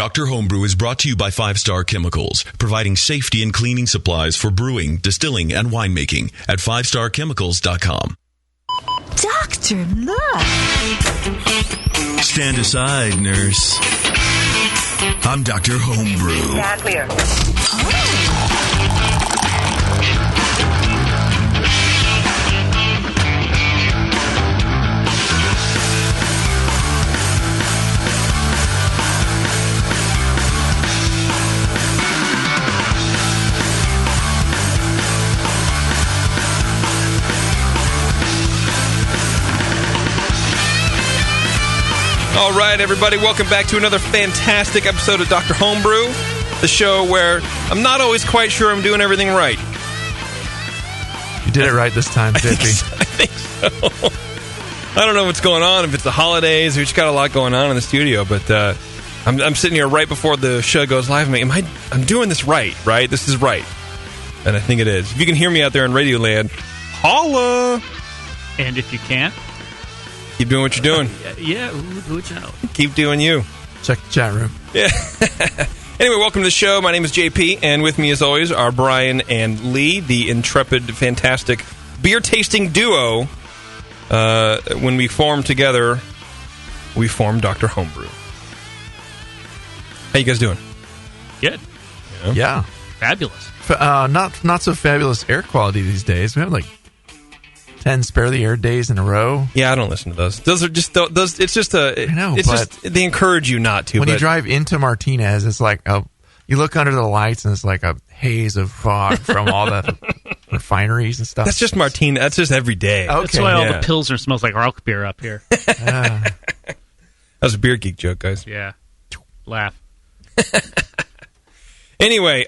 Dr. Homebrew is brought to you by 5 Star Chemicals, providing safety and cleaning supplies for brewing, distilling, and winemaking at 5starchemicals.com. Doctor, look. Stand aside, nurse. I'm Dr. Homebrew. Stand clear. All right, everybody, welcome back to another fantastic episode of Dr. Homebrew, the show where I'm not always quite sure I'm doing everything right. You did it right this time, Dippy. I think so. I don't know what's going on, if it's the holidays, we just got a lot going on in the studio, but I'm sitting here right before the show goes live. I'm doing this right? This is right. And I think it is. If you can hear me out there in Radioland, holla! And if you can't, keep doing what you're doing. Yeah, watch out. Keep doing you. Check the chat room. Yeah. Anyway, welcome to the show. My name is JP, and with me, as always, are Brian and Lee, the intrepid, fantastic beer-tasting duo. When we form together, we form Dr. Homebrew. How you guys doing? Good. Yeah. Fabulous. Not so fabulous air quality these days. We have like 10 spare the air days in a row. Yeah, I don't listen to those. Those are just those. It's just a. I know, it's but just they encourage you not to. When you drive into Martinez, it's like you look under the lights and it's like a haze of fog from all the refineries and stuff. That's just Martinez. That's just every day. Okay. That's why all the Pilsner smells like Rauch beer up here. That was a beer geek joke, guys. Yeah. Laugh. Anyway,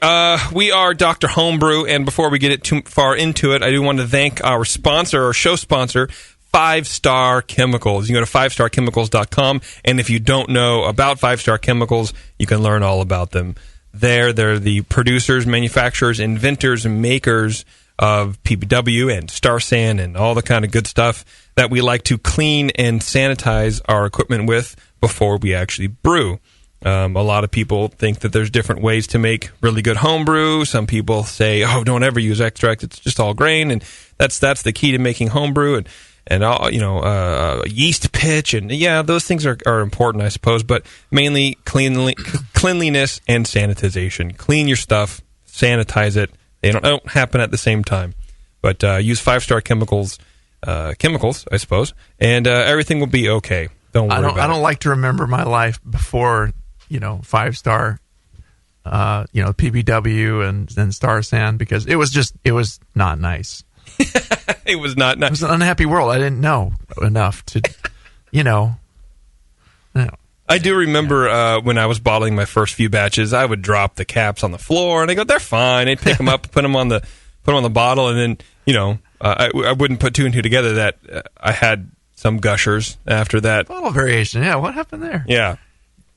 we are Dr. Homebrew, and before we get too far into it, I do want to thank our sponsor, our show sponsor, 5 Star Chemicals. You can go to 5starchemicals.com, and if you don't know about 5 Star Chemicals, you can learn all about them. They're the producers, manufacturers, inventors, and makers of PBW and Star San and all the kind of good stuff that we like to clean and sanitize our equipment with before we actually brew. A lot of people think that there's different ways to make really good homebrew. Some people say, "Oh, don't ever use extract; it's just all grain," and that's the key to making homebrew. And all, yeast pitch, and yeah, those things are important, I suppose. But mainly cleanliness and sanitization. Clean your stuff, sanitize it. They don't happen at the same time. But use 5 Star chemicals, I suppose, and everything will be okay. Don't worry about it. I don't like to remember my life before 5 Star, PBW and Star San, because it was not nice. It was not nice. It was an unhappy world. I didn't know enough to, I do remember when I was bottling my first few batches, I would drop the caps on the floor, and I go, "They're fine." I'd pick them up, put them on the bottle, and then I wouldn't put two and two together that I had some gushers after that. Bottle variation. Yeah, what happened there? Yeah,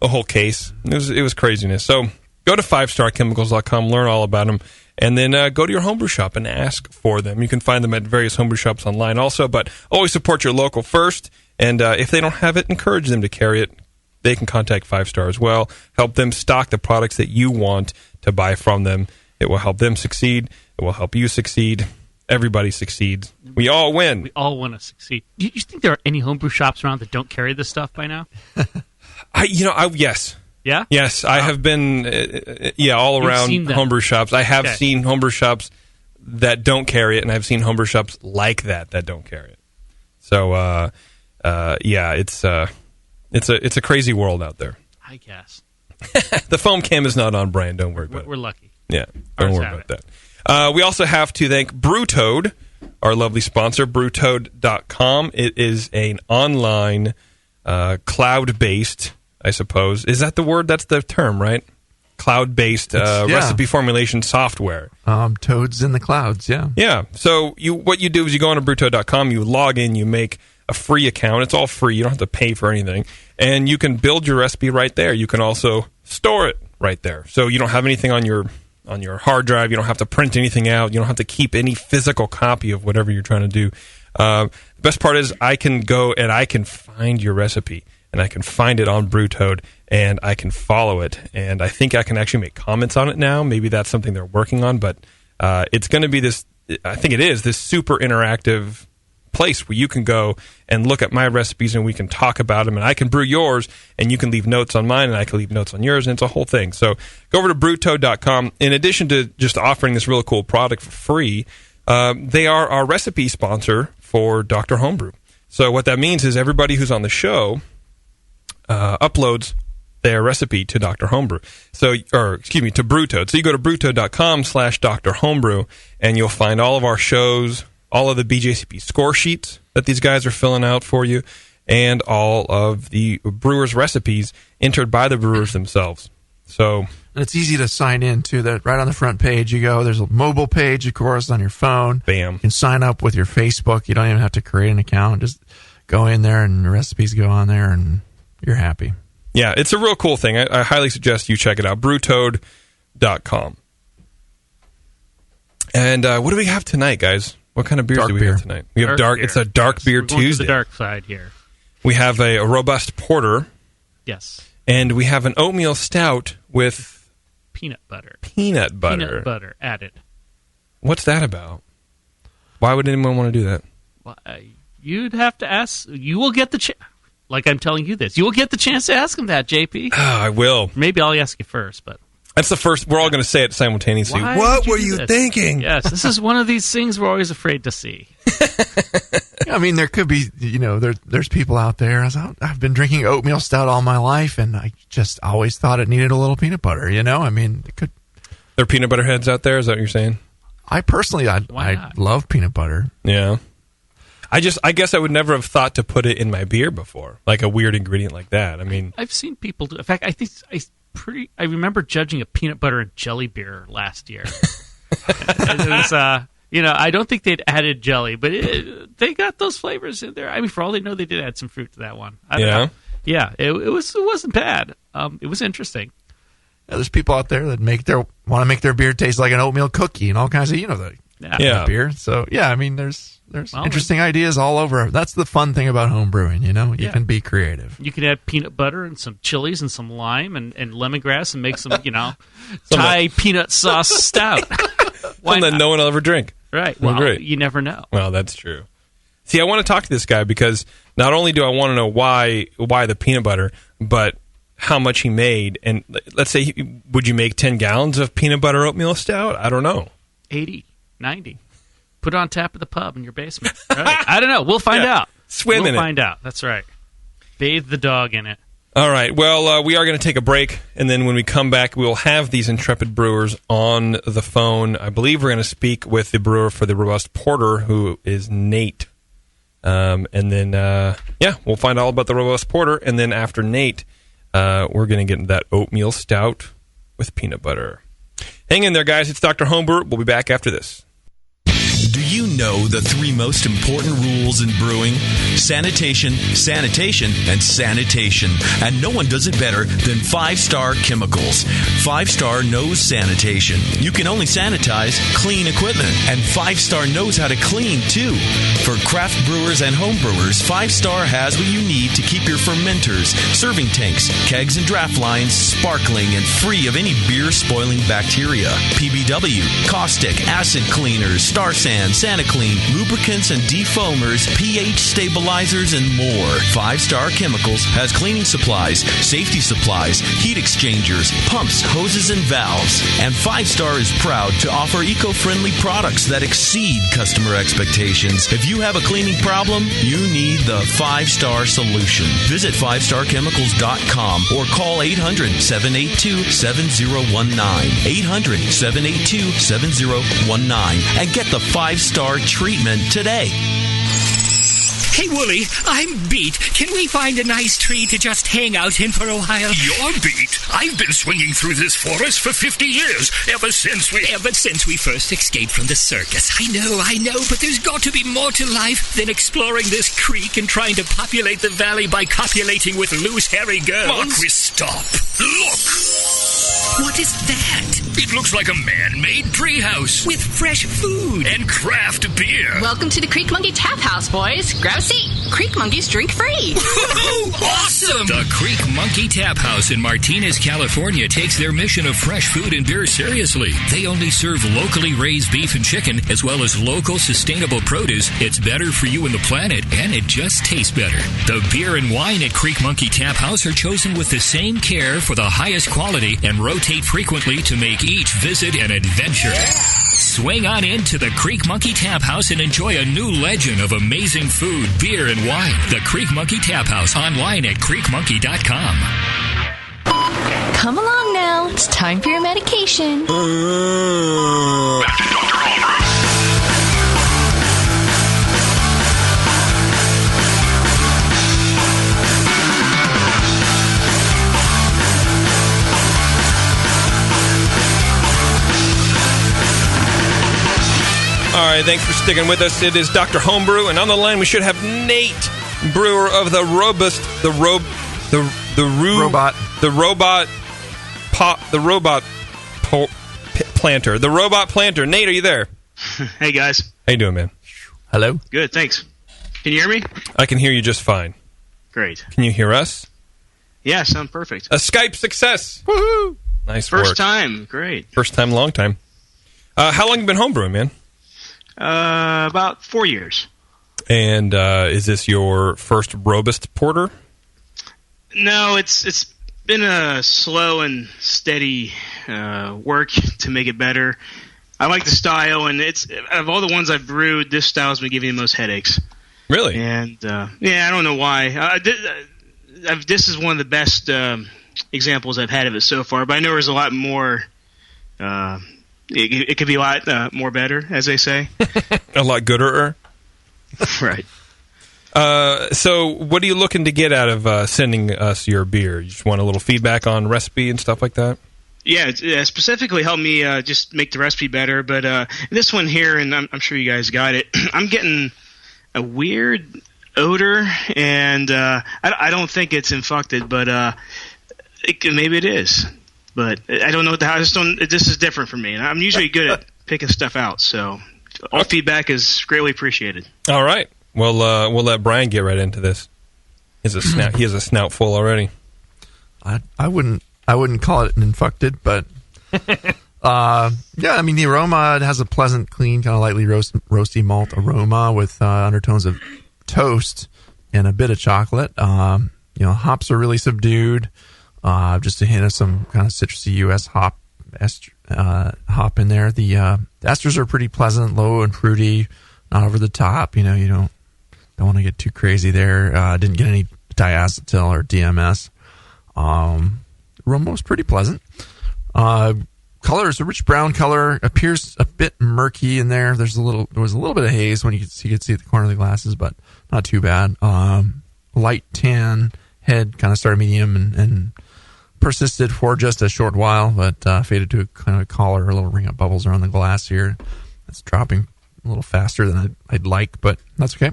a whole case. It was craziness. So go to 5starchemicals.com, learn all about them, and then go to your homebrew shop and ask for them. You can find them at various homebrew shops online also, but always support your local first. And if they don't have it, encourage them to carry it. They can contact 5 Star as well. Help them stock the products that you want to buy from them. It will help them succeed. It will help you succeed. Everybody succeeds. We all win. We all want to succeed. Do you think there are any homebrew shops around that don't carry this stuff by now? Yes. Yeah? Yes, I have been all around homebrew shops. I have seen homebrew shops that don't carry it, and I've seen homebrew shops like that don't carry it. So, it's a crazy world out there. I guess. The foam cam is not on, Brian. Don't worry about it. We're lucky. Yeah, don't worry about that. We also have to thank BrewToad, our lovely sponsor, brewtoad.com. It is an online, cloud-based, I suppose. Is that the word? That's the term, right? Cloud-based recipe formulation software. Toads in the clouds, yeah. Yeah. So what you do is you go on to brewtoad.com, you log in, you make a free account. It's all free. You don't have to pay for anything. And you can build your recipe right there. You can also store it right there. So you don't have anything on your hard drive. You don't have to print anything out. You don't have to keep any physical copy of whatever you're trying to do. The best part is I can go and I can find your recipe. and I can find it on BrewToad, and I can follow it. And I think I can actually make comments on it now. Maybe that's something they're working on, but it's going to be this, I think it is, this super interactive place where you can go and look at my recipes and we can talk about them, and I can brew yours and you can leave notes on mine and I can leave notes on yours, and it's a whole thing. So go over to brewtoad.com. In addition to just offering this really cool product for free, they are our recipe sponsor for Dr. Homebrew. So what that means is everybody who's on the show uploads their recipe to Dr. Homebrew. To BrewToad. So you go to brewtoad.com/Dr. Homebrew and you'll find all of our shows, all of the BJCP score sheets that these guys are filling out for you, and all of the brewers' recipes entered by the brewers themselves. So, and it's easy to sign in to that. Right on the front page, you go. There's a mobile page, of course, on your phone. Bam. You can sign up with your Facebook. You don't even have to create an account. Just go in there, and the recipes go on there, and you're happy. Yeah, it's a real cool thing. I highly suggest you check it out. Brewtoad.com. And what do we have tonight, guys? What kind of beers do we have tonight? We have dark. It's a dark beer We're going Tuesday. to the dark side here. We have a robust porter. Yes. And we have an oatmeal stout with peanut butter. Peanut butter. Peanut butter added. What's that about? Why would anyone want to do that? Well, you'd have to ask. You will get the chance. Like I'm telling you this, you will get the chance to ask him that, JP. Oh, I will. Maybe I'll ask you first, but. That's the first. We're all going to say it simultaneously. Why what would were you this? thinking? Yes, this is one of these things we're always afraid to see. I mean, there could be, there's people out there. I've been drinking oatmeal stout all my life, and I just always thought it needed a little peanut butter. I mean, it could. There are peanut butter heads out there. Is that what you're saying? I personally, I love peanut butter. Yeah. I guess I would never have thought to put it in my beer before, like a weird ingredient like that. I mean, I've seen people do. In fact, I remember judging a peanut butter and jelly beer last year. And it was, I don't think they'd added jelly, but they got those flavors in there. I mean, for all they know, they did add some fruit to that one. I don't know. Yeah, it wasn't bad. It was interesting. Yeah, there's people out there that want to make their beer taste like an oatmeal cookie and all kinds of the beer. So yeah, I mean, there's interesting ideas all over. That's the fun thing about home brewing. You can be creative. You can add peanut butter and some chilies and some lime and lemongrass and make some Thai peanut sauce stout. One that no one will ever drink. Right. Well, great. You never know. Well, that's true. See, I want to talk to this guy because not only do I want to know why the peanut butter, but how much he made. And let's say, would you make 10 gallons of peanut butter oatmeal stout? I don't know. 80, 90. Put it on tap at the pub in your basement. Right. I don't know. We'll find out. Swim in it. We'll find out. That's right. Bathe the dog in it. All right. Well, we are going to take a break, and then when we come back, we will have these intrepid brewers on the phone. I believe we're going to speak with the brewer for the Robust Porter, who is Nate. And then, we'll find all about the Robust Porter, and then after Nate, we're going to get into that oatmeal stout with peanut butter. Hang in there, guys. It's Dr. Homebrew. We'll be back after this. Do you know the 3 most important rules in brewing? Sanitation, sanitation, and sanitation. And no one does it better than 5-Star Chemicals. 5-Star knows sanitation. You can only sanitize clean equipment. And 5-Star knows how to clean, too. For craft brewers and home brewers, 5-Star has what you need to keep your fermenters, serving tanks, kegs, and draft lines sparkling and free of any beer-spoiling bacteria. PBW, caustic, acid cleaners, Star Sand, SaniClean, lubricants and defoamers, pH stabilizers, and more. 5-Star Chemicals has cleaning supplies, safety supplies, heat exchangers, pumps, hoses, and valves. And 5-Star is proud to offer eco-friendly products that exceed customer expectations. If you have a cleaning problem, you need the 5-Star solution. Visit 5starchemicals.com or call 800-782-7019. 800-782-7019 and get the 5-Star treatment today. Hey, Wooly, I'm beat. Can we find a nice tree to just hang out in for a while? You're beat. I've been swinging through this forest for 50 years, ever since we first escaped from the circus. I know, but there's got to be more to life than exploring this creek and trying to populate the valley by copulating with loose, hairy girls. Marquis, stop. Look! What is that? It looks like a man-made treehouse. With fresh food. And craft beer. Welcome to the Creek Monkey Tap House, boys. Grab a seat. Creek Monkeys drink free. Awesome! The Creek Monkey Tap House in Martinez, California takes their mission of fresh food and beer seriously. They only serve locally raised beef and chicken, as well as local sustainable produce. It's better for you and the planet, and it just tastes better. The beer and wine at Creek Monkey Tap House are chosen with the same care for the highest quality and rotate frequently to make each visit an adventure. Swing on into the Creek Monkey Tap House and enjoy a new legend of amazing food, beer, and wine. The Creek Monkey Tap House, online at creekmonkey.com. Come along now. It's time for your medication. Back to Dr. Homebrew. All right, thanks for sticking with us. It is Dr. Homebrew, and on the line we should have Nate, brewer of the robust, the robot planter. Nate, are you there? Hey guys, how you doing, man? Hello. Good, thanks. Can you hear me? I can hear you just fine. Great. Can you hear us? Yeah, sound perfect. A Skype success. Woohoo! Nice work. First time, great. First time, long time. How long have you been homebrewing, man? About 4 years. And is this your first robust porter? No, it's been a slow and steady work to make it better. I like the style, and it's of all the ones I've brewed, this style has been giving me the most headaches. Really? And yeah, I don't know why. This is one of the best examples I've had of it so far, but I know there's a lot more. It could be a lot more better, as they say. A lot gooder. Right. So what are you looking to get out of sending us your beer? You just want a little feedback on recipe and stuff like that? Yeah, specifically help me just make the recipe better. But this one here, and I'm sure you guys got it, I'm getting a weird odor, and I don't think it's infected, but maybe it is. But I don't know what this is different for me. And I'm usually good at picking stuff out, so all feedback is greatly appreciated. All right. Well, we'll let Brian get right into this. He has a snout full already. I wouldn't call it an infected, but yeah, I mean the aroma, it has a pleasant, clean, kind of lightly roasty malt aroma with undertones of toast and a bit of chocolate. Hops are really subdued. Just a hint of some kind of citrusy U.S. hop in there. The esters are pretty pleasant, low and fruity, not over the top. You don't want to get too crazy there. Didn't get any diacetyl or DMS. Aroma was pretty pleasant. Color is a rich brown color. Appears a bit murky in there. There was a little bit of haze when you could see at the corner of the glasses, but not too bad. Light tan. Head kind of started medium and persisted for just a short while, but faded to a kind of a collar, a little ring of bubbles around the glass here. It's dropping a little faster than I'd like, but that's okay.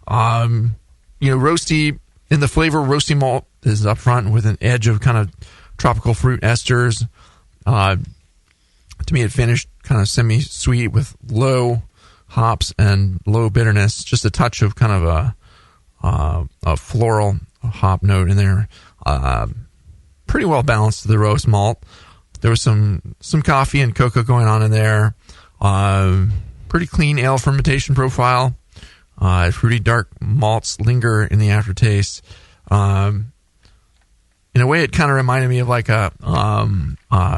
Roasty in the flavor. Roasty malt is up front with an edge of kind of tropical fruit esters. To me, it finished kind of semi-sweet with low hops and low bitterness. Just a touch of kind of a floral hop note in there. Pretty well balanced to the roast malt. There was some coffee and cocoa going on in there. Pretty clean ale fermentation profile. Fruity dark malts linger in the aftertaste. In a way, it kind of reminded me of like a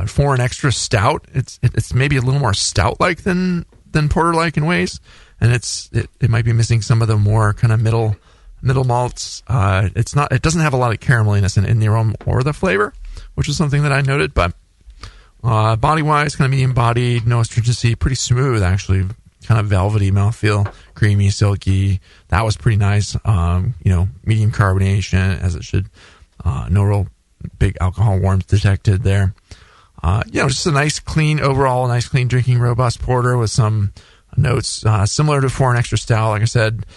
foreign extra stout. It's maybe a little more stout-like than porter-like in ways, and it might be missing some of the more kind of middle malts. It doesn't have a lot of carameliness in the aroma or the flavor, which is something that I noted. But body wise, kind of medium bodied, no astringency, pretty smooth actually, kind of velvety mouthfeel, creamy, silky. That was pretty nice. Medium carbonation as it should. No real big alcohol warmth detected there. Just a nice clean drinking robust porter with some notes similar to foreign extra stout. Like I said.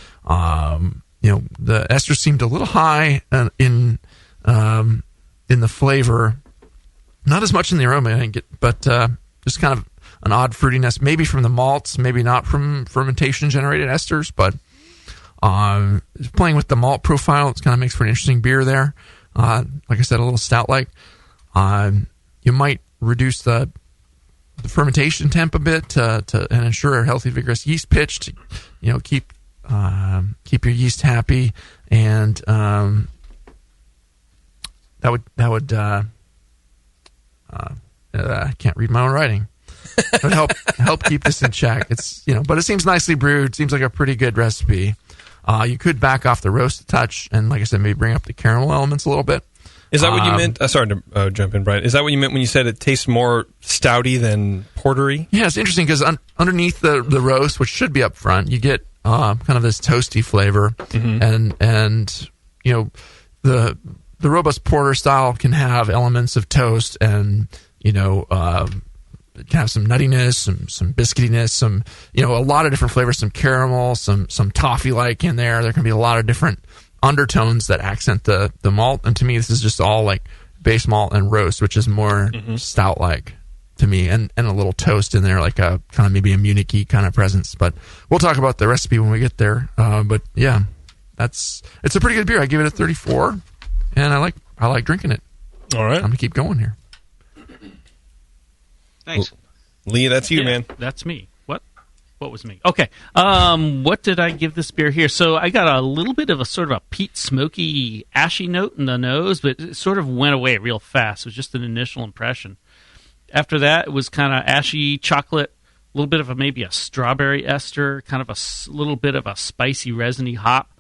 The esters seemed a little high in the flavor, not as much in the aroma, I think, but just kind of an odd fruitiness, maybe from the malts, maybe not from fermentation generated esters, but Playing with the malt profile, it kind of makes for an interesting beer there. Like I said, a little stout-like. You might reduce the fermentation temp a bit and ensure a healthy, vigorous yeast pitch to, keep your yeast happy, and that would I can't read my own writing. It would help keep this in check. It's but it seems nicely brewed. Seems like a pretty good recipe. You could back off the roast a touch, and like I said, maybe bring up the caramel elements a little bit. Is that what you meant? Sorry to jump in, Brian. Is that what you meant when you said it tastes more stouty than portery? Yeah, it's interesting because underneath the roast, which should be up front, you get kind of this toasty flavor, and the robust porter style can have elements of toast, and it can have some nuttiness, some biscuitiness, some a lot of different flavors, some caramel, some toffee like in there. There can be a lot of different undertones that accent the malt, and to me this is just all like base malt and roast, which is more stout like to me, and a little toast in there, like a kind of maybe a Munich-y kind of presence. But we'll talk about the recipe when we get there. But yeah, it's a pretty good beer. I give it a 34, and I like drinking it. All right, I'm gonna keep going here. Thanks. Lee, that's you, man. That's me. What was me? Okay. What did I give this beer here? So I got a little bit of a sort of a peat, smoky, ashy note in the nose, but it sort of went away real fast. It was just an initial impression. After that, it was kind of ashy chocolate, a little bit of maybe a strawberry ester, kind of a little bit of a spicy, resiny hop,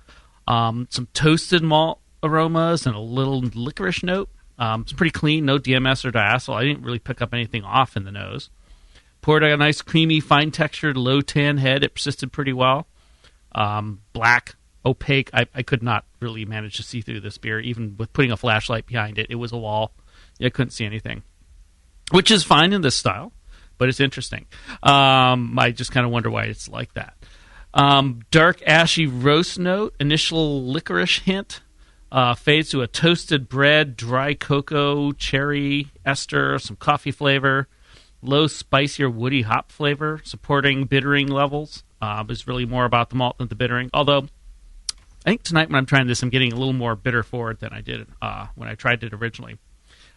some toasted malt aromas, and a little licorice note. It's pretty clean, no DMS or diacetyl. I didn't really pick up anything off in the nose. Poured a nice, creamy, fine-textured, low-tan head. It persisted pretty well. Black, opaque. I could not really manage to see through this beer, even with putting a flashlight behind it. It was a wall. I couldn't see anything, which is fine in this style, but it's interesting. I just kind of wonder why it's like that. Dark, ashy roast note, initial licorice hint, fades to a toasted bread, dry cocoa, cherry, ester, some coffee flavor, low, spicier, woody hop flavor, supporting bittering levels. Is really more about the malt than the bittering. Although, I think tonight when I'm trying this, I'm getting a little more bitter forward than I did when I tried it originally.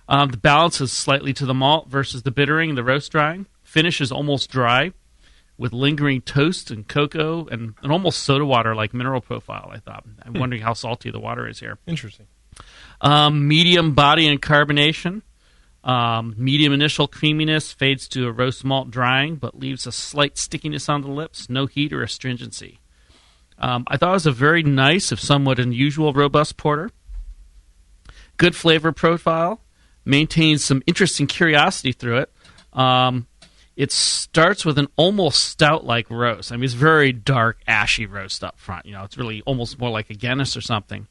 The balance is slightly to the malt versus the bittering and the roast drying. Finish is almost dry, with lingering toast and cocoa and an almost soda water-like mineral profile, I thought. I'm wondering how salty the water is here. Interesting. Medium body and carbonation. Medium initial creaminess, fades to a roast malt drying, but leaves a slight stickiness on the lips, no heat or astringency. I thought it was a very nice, if somewhat unusual, robust porter. Good flavor profile, maintains some interesting curiosity through it. It starts with an almost stout-like roast. I mean, it's very dark, ashy roast up front. It's really almost more like a Guinness or something.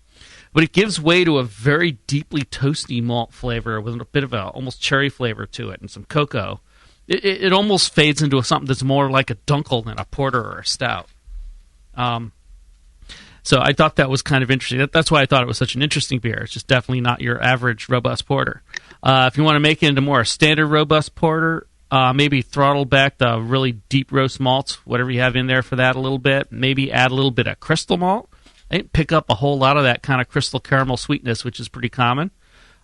But it gives way to a very deeply toasty malt flavor with a bit of a almost cherry flavor to it and some cocoa. It almost fades into something that's more like a dunkel than a porter or a stout. So I thought that was kind of interesting. That's why I thought it was such an interesting beer. It's just definitely not your average robust porter. If you want to make it into more a standard robust porter, maybe throttle back the really deep roast malts, whatever you have in there for that a little bit. Maybe add a little bit of crystal malt. I didn't pick up a whole lot of that kind of crystal caramel sweetness, which is pretty common.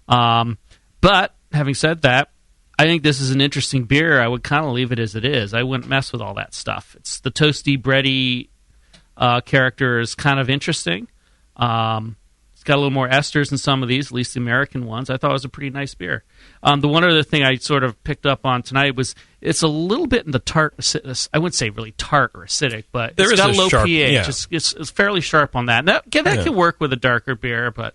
But having said that, I think this is an interesting beer. I would kind of leave it as it is. I wouldn't mess with all that stuff. It's the toasty, bready character is kind of interesting. It's got a little more esters in some of these, at least the American ones. I thought it was a pretty nice beer. The one other thing I sort of picked up on tonight was it's a little bit in the tart. I wouldn't say really tart or acidic, but it's got a low sharp, pH. Yeah. It's fairly sharp on that. And that can work with a darker beer, but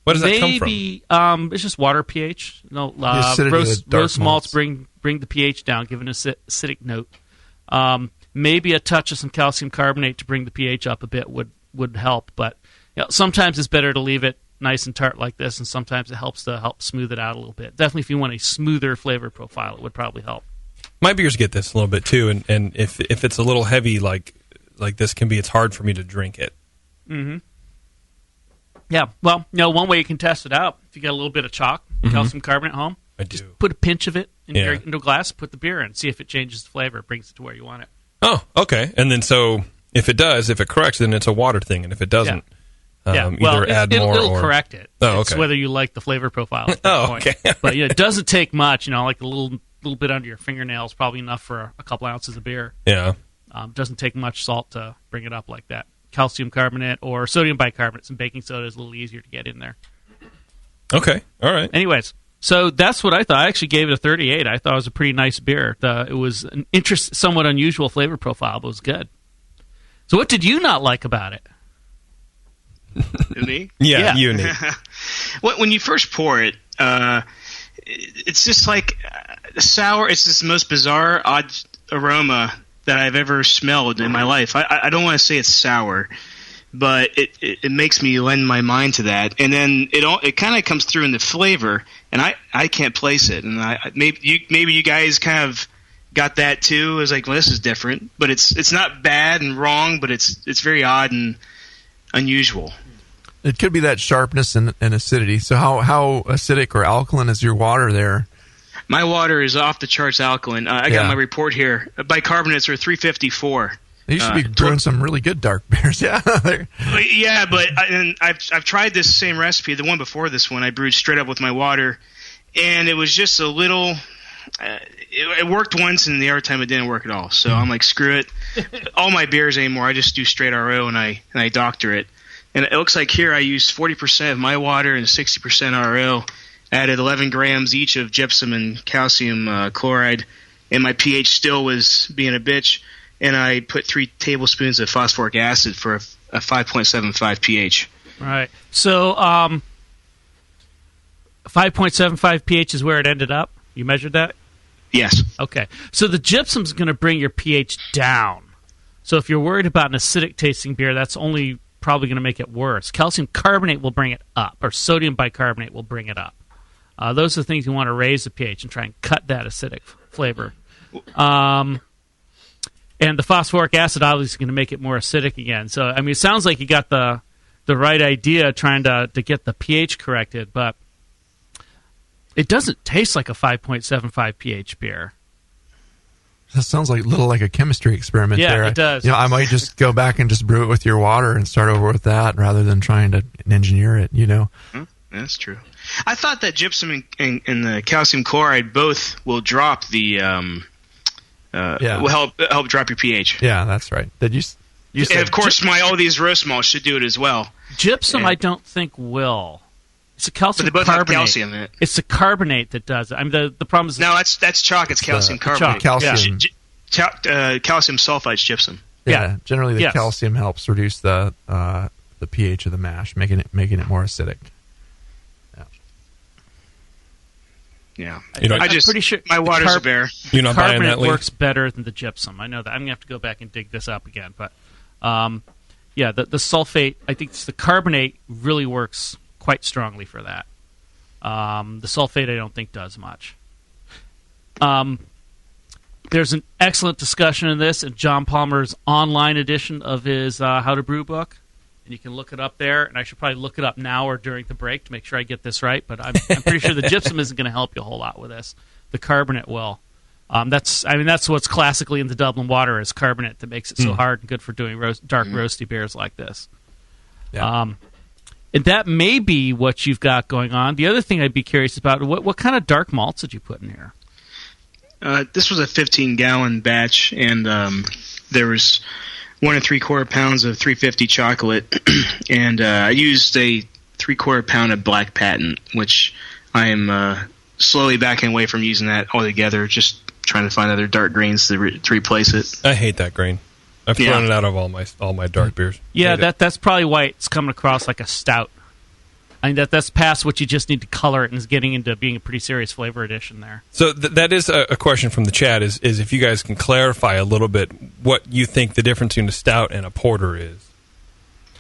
what does that come from? It's just water pH. Roast malts bring the pH down, give an acidic note. Maybe a touch of some calcium carbonate to bring the pH up a bit would help, but sometimes it's better to leave it nice and tart like this, and sometimes it helps to help smooth it out a little bit. Definitely, if you want a smoother flavor profile, it would probably help. My beers get this a little bit too, and if it's a little heavy like this can be, it's hard for me to drink it. Mm-hmm. Yeah, well, one way you can test it out, if you got a little bit of chalk, calcium carbonate at home, just put a pinch of it into a glass, put the beer in, see if it changes the flavor, brings it to where you want it. Oh, okay. And then so If it does, if it corrects, then it's a water thing, and if it doesn't, well, add more it'll or correct it. Oh, It's okay. whether you like the flavor profile. At that point. Okay. But it doesn't take much. Like a little bit under your fingernails, probably enough for a couple ounces of beer. Yeah. Doesn't take much salt to bring it up like that. Calcium carbonate or sodium bicarbonate, some baking soda is a little easier to get in there. Okay. All right. Anyways, so that's what I thought. I actually gave it a 38. I thought it was a pretty nice beer. It was an somewhat unusual flavor profile, but it was good. So what did you not like about it? Me? Yeah, you and me. When you first pour it, it's just like sour. It's just the most bizarre, odd aroma that I've ever smelled in my life. I don't want to say it's sour, but it makes me lend my mind to that. And then it kind of comes through in the flavor, and I can't place it. And maybe you guys kind of got that too. It's like, well, this is different, but it's not bad and wrong, but it's very odd and unusual. It could be that sharpness and acidity. So how acidic or alkaline is your water there? My water is off the charts alkaline. I got my report here. Bicarbonates are 354. You should be brewing some really good dark beers. Yeah. Yeah, but I've tried this same recipe. The one before this one, I brewed straight up with my water, and it was just a little. It worked once, and the other time it didn't work at all. So I'm like, screw it. All my beers anymore, I just do straight RO and I doctor it. And it looks like here I used 40% of my water and 60% RO. Added 11 grams each of gypsum and calcium chloride, and my pH still was being a bitch. And I put 3 tablespoons of phosphoric acid for a 5.75 pH. All right. So 5.75 pH is where it ended up? You measured that? Yes. Okay. So the gypsum's going to bring your pH down. So if you're worried about an acidic tasting beer, that's only probably going to make it worse. Calcium carbonate will bring it up, or sodium bicarbonate will bring it up. Those are the things you want to raise the pH and try and cut that acidic flavor. And the phosphoric acid obviously is going to make it more acidic again. So, I mean, it sounds like you got the right idea trying to get the pH corrected, but it doesn't taste like a 5.75 pH beer. That sounds like a little like a chemistry experiment there. Yeah, it does. I might just go back and just brew it with your water and start over with that rather than trying to engineer it, That's true. I thought that gypsum and the calcium chloride both will drop the will help drop your pH. Yeah, that's right. Did you said, and of course, all these roast malts should do it as well. Gypsum, I don't think will. It's a calcium but they both carbonate. have calcium in it. It's the carbonate that does it. I mean, the problem is no, that's chalk. It's calcium carbonate. Calcium. Calcium sulfide's gypsum. Yeah, generally the calcium helps reduce the pH of the mash, making it more acidic. Yeah. I'm pretty sure my water's a bear. You're not buying that, Lee? Works better than the gypsum. I know that. I'm going to have to go back and dig this up again. But, the sulfate, I think the carbonate really works quite strongly for that. The sulfate I don't think does much. There's an excellent discussion in this in John Palmer's online edition of his How to Brew book. And you can look it up there, and I should probably look it up now or during the break to make sure I get this right. But I'm pretty sure the gypsum isn't going to help you a whole lot with this. The carbonate will. That's what's classically in the Dublin water is carbonate that makes it so hard and good for doing dark roasty beers like this. Yeah. And that may be what you've got going on. The other thing I'd be curious about, what kind of dark malts did you put in here? This was a 15-gallon batch, and there was 1 3/4 pounds of 350 chocolate, and I used a 3/4 pound of Black Patent, which I am slowly backing away from using that altogether, just trying to find other dark grains to replace it. I hate that grain. I've thrown it out of all my dark beers. Yeah, that's probably why it's coming across like a stout. I mean, that's past what you just need to color it and is getting into being a pretty serious flavor addition there. So that is a question from the chat, is if you guys can clarify a little bit what you think the difference between a stout and a porter is.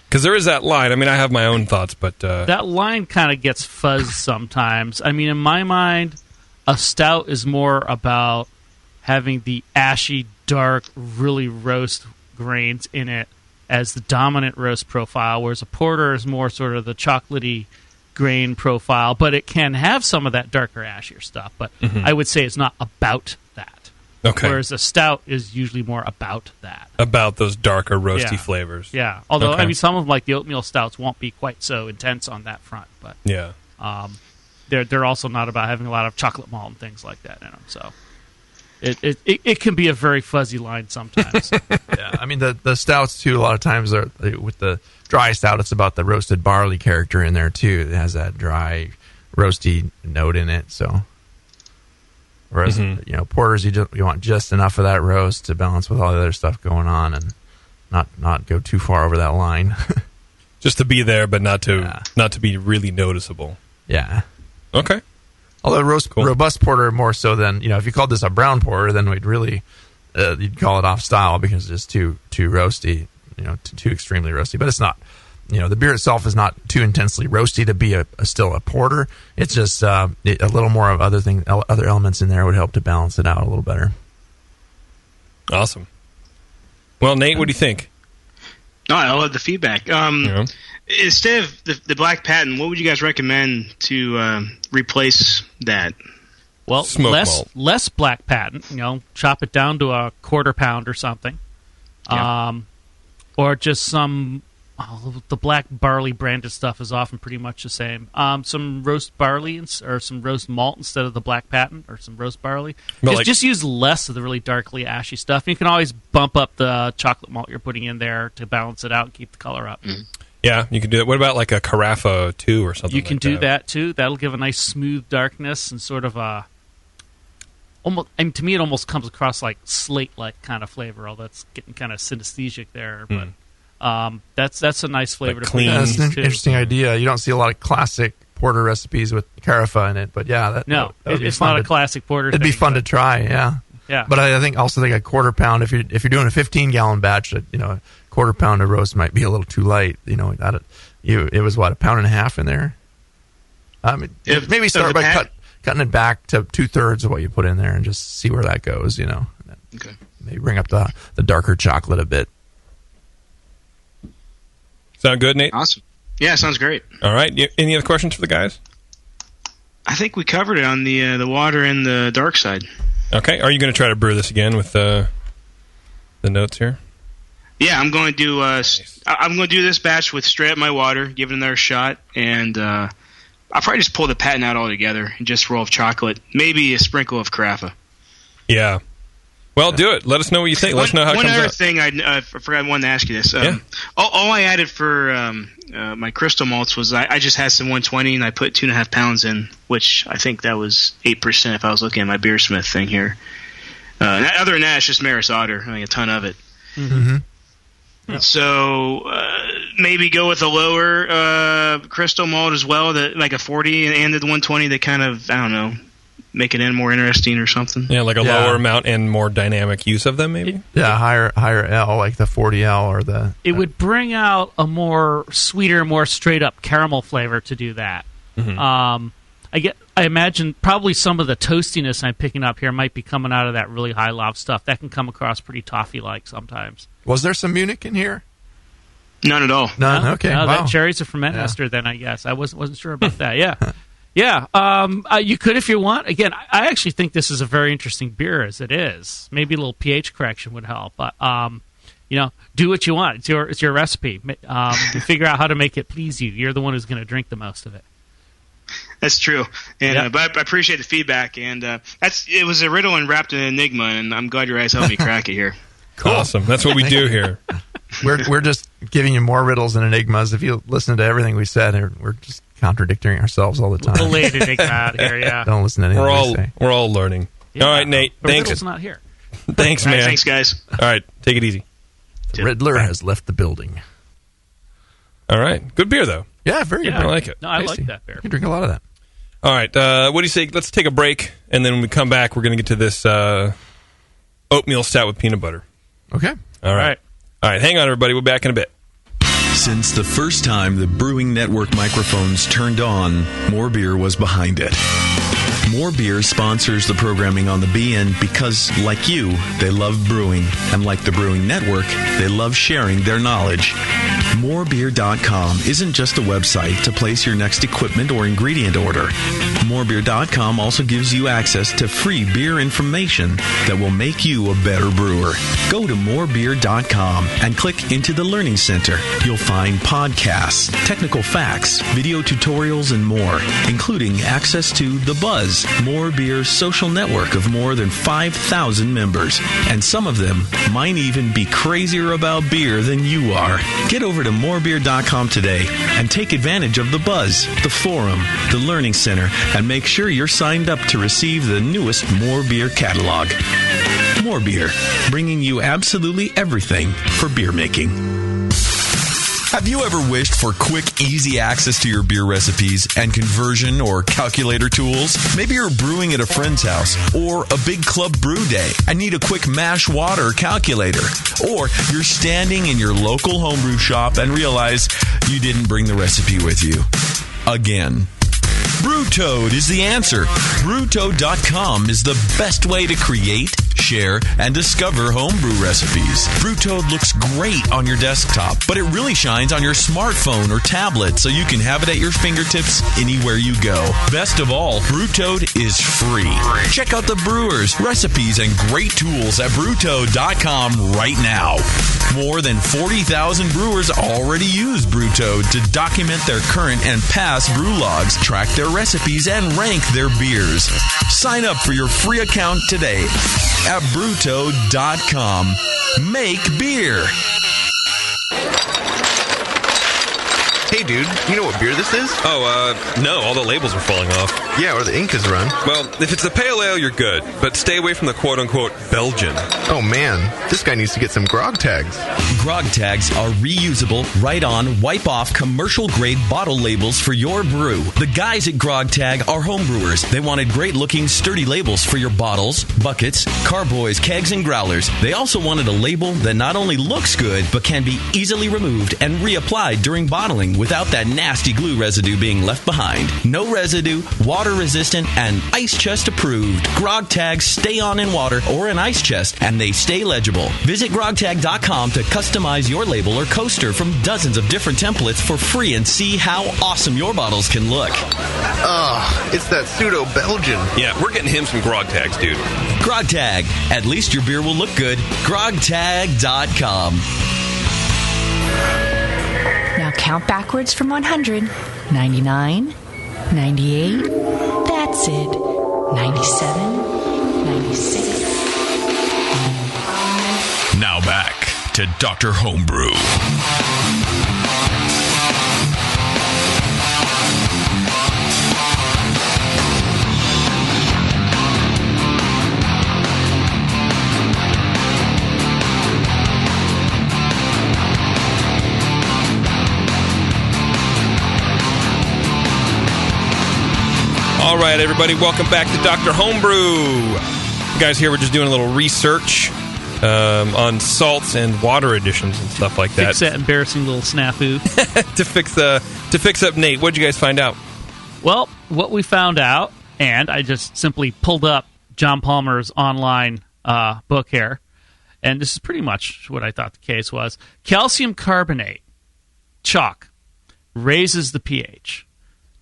Because there is that line. I mean, I have my own thoughts, but... that line kind of gets fuzzed sometimes. I mean, in my mind, a stout is more about having the ashy, dark, really roast grains in it as the dominant roast profile, whereas a porter is more sort of the chocolatey grain profile, but it can have some of that darker, ashier stuff. But I would say it's not about that. Okay. Whereas a stout is usually more about that. About those darker, roasty flavors. Yeah. Although, Okay. I mean, some of them, like the oatmeal stouts, won't be quite so intense on that front. But Yeah. they're also not about having a lot of chocolate malt and things like that in them. So it can be a very fuzzy line sometimes. Yeah, I mean the stouts too. A lot of times are with the dry stout. It's about the roasted barley character in there too. It has that dry, roasty note in it. So, whereas porters, you want just enough of that roast to balance with all the other stuff going on, and not go too far over that line. Just to be there, but not to be really noticeable. Yeah. Okay. Although robust porter more so than, if you called this a brown porter, then we'd really you'd call it off style because it's too roasty, too extremely roasty. But it's not. The beer itself is not too intensely roasty to be still a porter. It's just a little more of other elements in there would help to balance it out a little better. Awesome. Well, Nate, what do you think? No, I love the feedback. Instead of the black patent, what would you guys recommend to replace that? Well, Smoke malt. less black patent. Chop it down to a quarter pound or something, or just some. The black barley branded stuff is often pretty much the same. Some roast barley or some roast malt instead of the black patent, or some roast barley. Just use less of the really darkly ashy stuff. You can always bump up the chocolate malt you're putting in there to balance it out and keep the color up. Mm-hmm. Yeah, you can do that. What about like a Carafa 2 or something? You can do that too. That'll give a nice smooth darkness and sort of a. Almost, to me, it almost comes across like slate-like kind of flavor. Although it's getting kind of synesthesic there, but. That's a nice flavor to clean. put in. That's an interesting idea. You don't see a lot of classic porter recipes with Carafa in it, but yeah, that it's not a classic porter. It'd be fun to try, yeah. But I think a quarter pound if you're doing a 15-gallon batch, a quarter pound of roast might be a little too light. It was what, a pound and a half in there. Maybe start by cutting it back to 2/3 of what you put in there and just see where that goes. Okay. Maybe bring up the darker chocolate a bit. Sound good, Nate? Awesome. Yeah, sounds great. All right. Any other questions for the guys? I think we covered it on the water and the dark side. Okay. Are you going to try to brew this again with the notes here? Yeah, I'm going to do. I'm going to do this batch with straight up my water, give it another shot, and I'll probably just pull the patent out altogether and just roll of chocolate, maybe a sprinkle of Carafa. Yeah. Well, do it. Let us know what you think. Let us know how it comes out. One other thing I forgot I wanted to ask you this. All I added for my crystal malts was I just had some 120 and I put 2.5 pounds in, which I think that was 8% if I was looking at my Beersmith thing here. Other than that, it's just Maris Otter. I mean, a ton of it. Mm-hmm. Yeah. So maybe go with a lower crystal malt as well, like a 40 and the 120 that kind of, I don't know, make it more interesting or something. Yeah, like a lower amount and more dynamic use of them, maybe? Yeah, higher L, like the 40L or the... It would bring out a more sweeter, more straight-up caramel flavor to do that. Mm-hmm. I imagine probably some of the toastiness I'm picking up here might be coming out of that really high loft stuff. That can come across pretty toffee-like sometimes. Was there some Munich in here? None at all. None? Okay, no, wow. That cherry's a ferment ester then, I guess. I wasn't sure about that, yeah. Yeah, you could if you want. Again, I actually think this is a very interesting beer as it is. Maybe a little pH correction would help, but do what you want. It's your recipe. Figure out how to make it please you. You're the one who's going to drink the most of it. That's true, and but I appreciate the feedback. And it was a riddle and wrapped in an enigma, and I'm glad your guys helped me crack it here. Cool. Awesome. That's what we do here. We're just giving you more riddles and enigmas. If you listen to everything we said, we're just contradicting ourselves all the time. We'll lay an enigma out here, yeah. Don't listen to anything we say. We're all learning. Yeah, all right, Nate. But Thanks. Riddle's not here. Thanks, man. All right, thanks, guys. All right, take it easy. The Riddler has left the building. All right. Good beer, though. Yeah, very good. I like it. No, I like that beer. You can drink a lot of that. All right. What do you say? Let's take a break, and then when we come back, we're going to get to this oatmeal stout with peanut butter. Okay. All right. All right. Hang on, everybody. We'll be back in a bit. Since the first time the Brewing Network microphones turned on, more beer was behind it. More Beer sponsors the programming on the BN because, like you, they love brewing. And like the Brewing Network, they love sharing their knowledge. Morebeer.com isn't just a website to place your next equipment or ingredient order. Morebeer.com also gives you access to free beer information that will make you a better brewer. Go to morebeer.com and click into the Learning Center. You'll find podcasts, technical facts, video tutorials, and more, including access to The Buzz, More Beer's social network of more than 5,000 members. And some of them might even be crazier about beer than you are. Get over to morebeer.com today and take advantage of The Buzz, the forum, the Learning Center, and make sure you're signed up to receive the newest More Beer catalog. More Beer, bringing you absolutely everything for beer making. Have you ever wished for quick, easy access to your beer recipes and conversion or calculator tools? Maybe you're brewing at a friend's house or a big club brew day and need a quick mash water calculator. Or you're standing in your local homebrew shop and realize you didn't bring the recipe with you. Again. BrewToad is the answer. BrewToad.com is the best way to create, share, and discover homebrew recipes. BrewToad looks great on your desktop, but it really shines on your smartphone or tablet, so you can have it at your fingertips anywhere you go. Best of all, BrewToad is free. Check out the brewers, recipes, and great tools at BrewToad.com right now. More than 40,000 brewers already use BrewToad to document their current and past brew logs, track their recipes, and rank their beers. Sign up for your free account today at BrewToad.com. Make beer. Hey, dude, you know what beer this is? No, all the labels are falling off. Yeah, or the ink is run. Well, if it's a pale ale, you're good, but stay away from the quote-unquote Belgian. Oh, man, this guy needs to get some grog tags. Grog tags are reusable, write-on, wipe-off, commercial-grade bottle labels for your brew. The guys at Grog Tag are homebrewers. They wanted great-looking, sturdy labels for your bottles, buckets, carboys, kegs, and growlers. They also wanted a label that not only looks good, but can be easily removed and reapplied during bottling without that nasty glue residue being left behind. No residue, water-resistant, and ice chest approved. Grog tags stay on in water or an ice chest, and they stay legible. Visit grogtag.com to customize your label or coaster from dozens of different templates for free and see how awesome your bottles can look. It's that pseudo-Belgian. Yeah, we're getting him some grog tags, dude. Grog Tag. At least your beer will look good. grogtag.com. Now count backwards from 100. 99, 98, that's it. 97, 96, 95. Now back to Dr. Homebrew. All right, everybody, welcome back to Dr. Homebrew. You guys here, we're just doing a little research on salts and water additions and stuff like that. Fix that embarrassing little snafu. to fix up Nate. What did you guys find out? Well, what we found out, and I just simply pulled up John Palmer's online book here, and this is pretty much what I thought the case was. Calcium carbonate, chalk, raises the pH.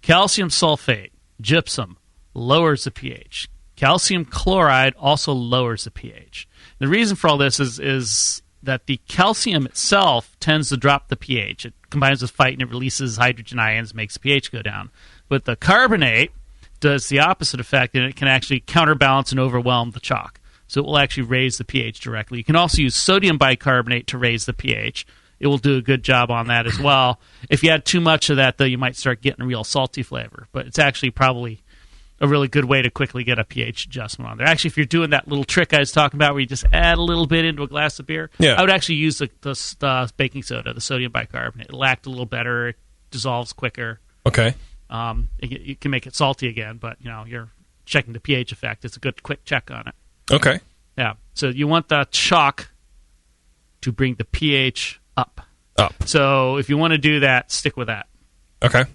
Calcium sulfate, gypsum, lowers the pH. Calcium chloride also lowers the pH. The reason for all this is that the calcium itself tends to drop the pH. It combines with fight and it releases hydrogen ions, makes the pH go down. But the carbonate does the opposite effect, and it can actually counterbalance and overwhelm the chalk. So it will actually raise the pH directly. You can also use sodium bicarbonate to raise the pH. It will do a good job on that as well. If you add too much of that, though, you might start getting a real salty flavor. But it's actually probably a really good way to quickly get a pH adjustment on there. Actually, if you're doing that little trick I was talking about where you just add a little bit into a glass of beer, I would actually use the baking soda, the sodium bicarbonate. It'll act a little better. It dissolves quicker. Okay. You can make it salty again, but you're checking the pH effect. It's a good quick check on it. Okay. Yeah. So you want the chalk to bring the pH up. Up. So if you want to do that, stick with that. Okay.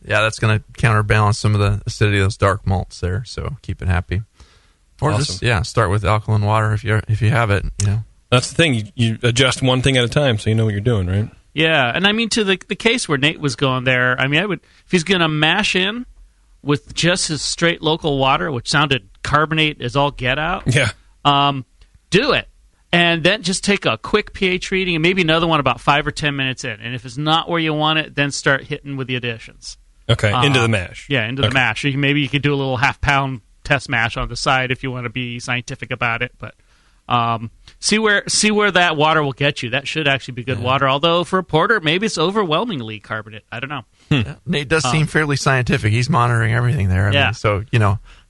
Yeah, that's going to counterbalance some of the acidity of those dark malts there. So keep it happy. Or Awesome. just start with alkaline water if you have it. That's the thing. You adjust one thing at a time, so you know what you're doing, right? Yeah, and I mean to the case where Nate was going there. I mean, I would if he's going to mash in with just his straight local water, which sounded carbonate as all get out. Yeah. Do it, and then just take a quick pH reading and maybe another one about 5 or 10 minutes in. And if it's not where you want it, then start hitting with the additions. Okay, into the mash. Yeah, into the mash. Maybe you could do a little half-pound test mash on the side if you want to be scientific about it, but see where that water will get you. That should actually be good water. Although for a porter, maybe it's overwhelmingly carbonate. I don't know. Yeah. Nate does seem fairly scientific. He's monitoring everything there. I mean, so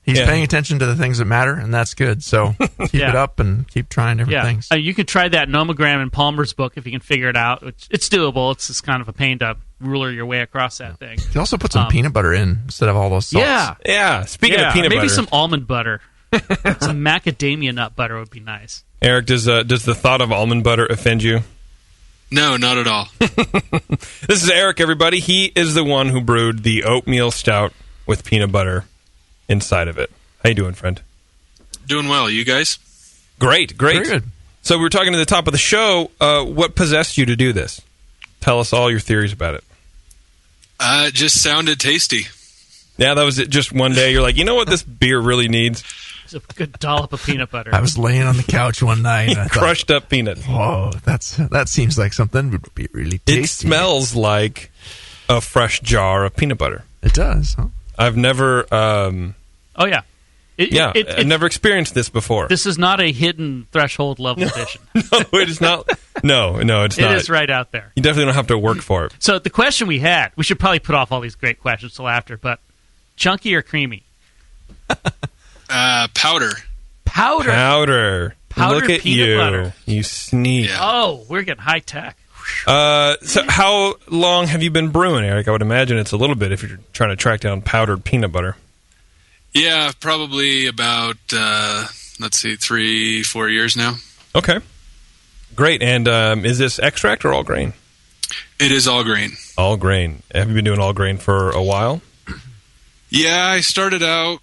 he's paying attention to the things that matter, and that's good. So keep it up and keep trying different things. You could try that nomogram in Palmer's book if you can figure it out. It's doable. It's just kind of a pain to ruler your way across that thing. You also put some peanut butter in instead of all those salts. Yeah. Speaking of peanut butter, maybe some almond butter, some macadamia nut butter would be nice. Eric, does the thought of almond butter offend you? No, not at all. This is Eric, everybody. He is the one who brewed the oatmeal stout with peanut butter inside of it. How you doing, friend? Doing well. You guys? Great. Very good. So we were talking at the top of the show. What possessed you to do this? Tell us all your theories about it. It just sounded tasty. Yeah, that was it. Just one day, you're like, you know what this beer really needs? It's a good dollop of peanut butter. I was laying on the couch one night. And I crushed up peanuts. Whoa, that seems like something would be really tasty. It smells like a fresh jar of peanut butter. It does, huh? I've never... oh, yeah. I've never experienced this before. This is not a hidden threshold level edition. No, it is not. No, it's not. It is right out there. You definitely don't have to work for it. So the question we should probably put off all these great questions till after, but chunky or creamy? Powder. Powder. Look at peanut you. Butter. You sneak. Yeah. Oh, we're getting high tech. So how long have you been brewing, Eric? I would imagine it's a little bit if you're trying to track down powdered peanut butter. Yeah, probably about, 3-4 years now. Okay. Great. And is this extract or all grain? It is all grain. All grain. Have you been doing all grain for a while? Yeah, I started out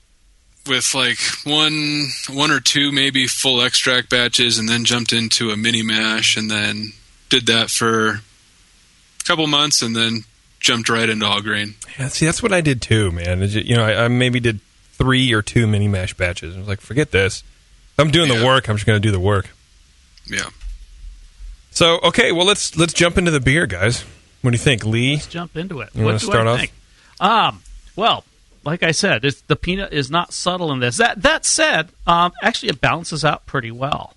with like one or two maybe full extract batches, and then jumped into a mini mash, and then did that for a couple months, and then jumped right into all grain. Yeah, see, that's what I did too, man. I maybe did 3 or 2 mini mash batches. I was like, forget this. If I'm doing the work, I'm just going to do the work. Yeah. So, okay, well, let's jump into the beer, guys. What do you think, Lee? Let's jump into it. You want to start off? Think? Well, like I said, the peanut is not subtle in this. That said, actually it balances out pretty well.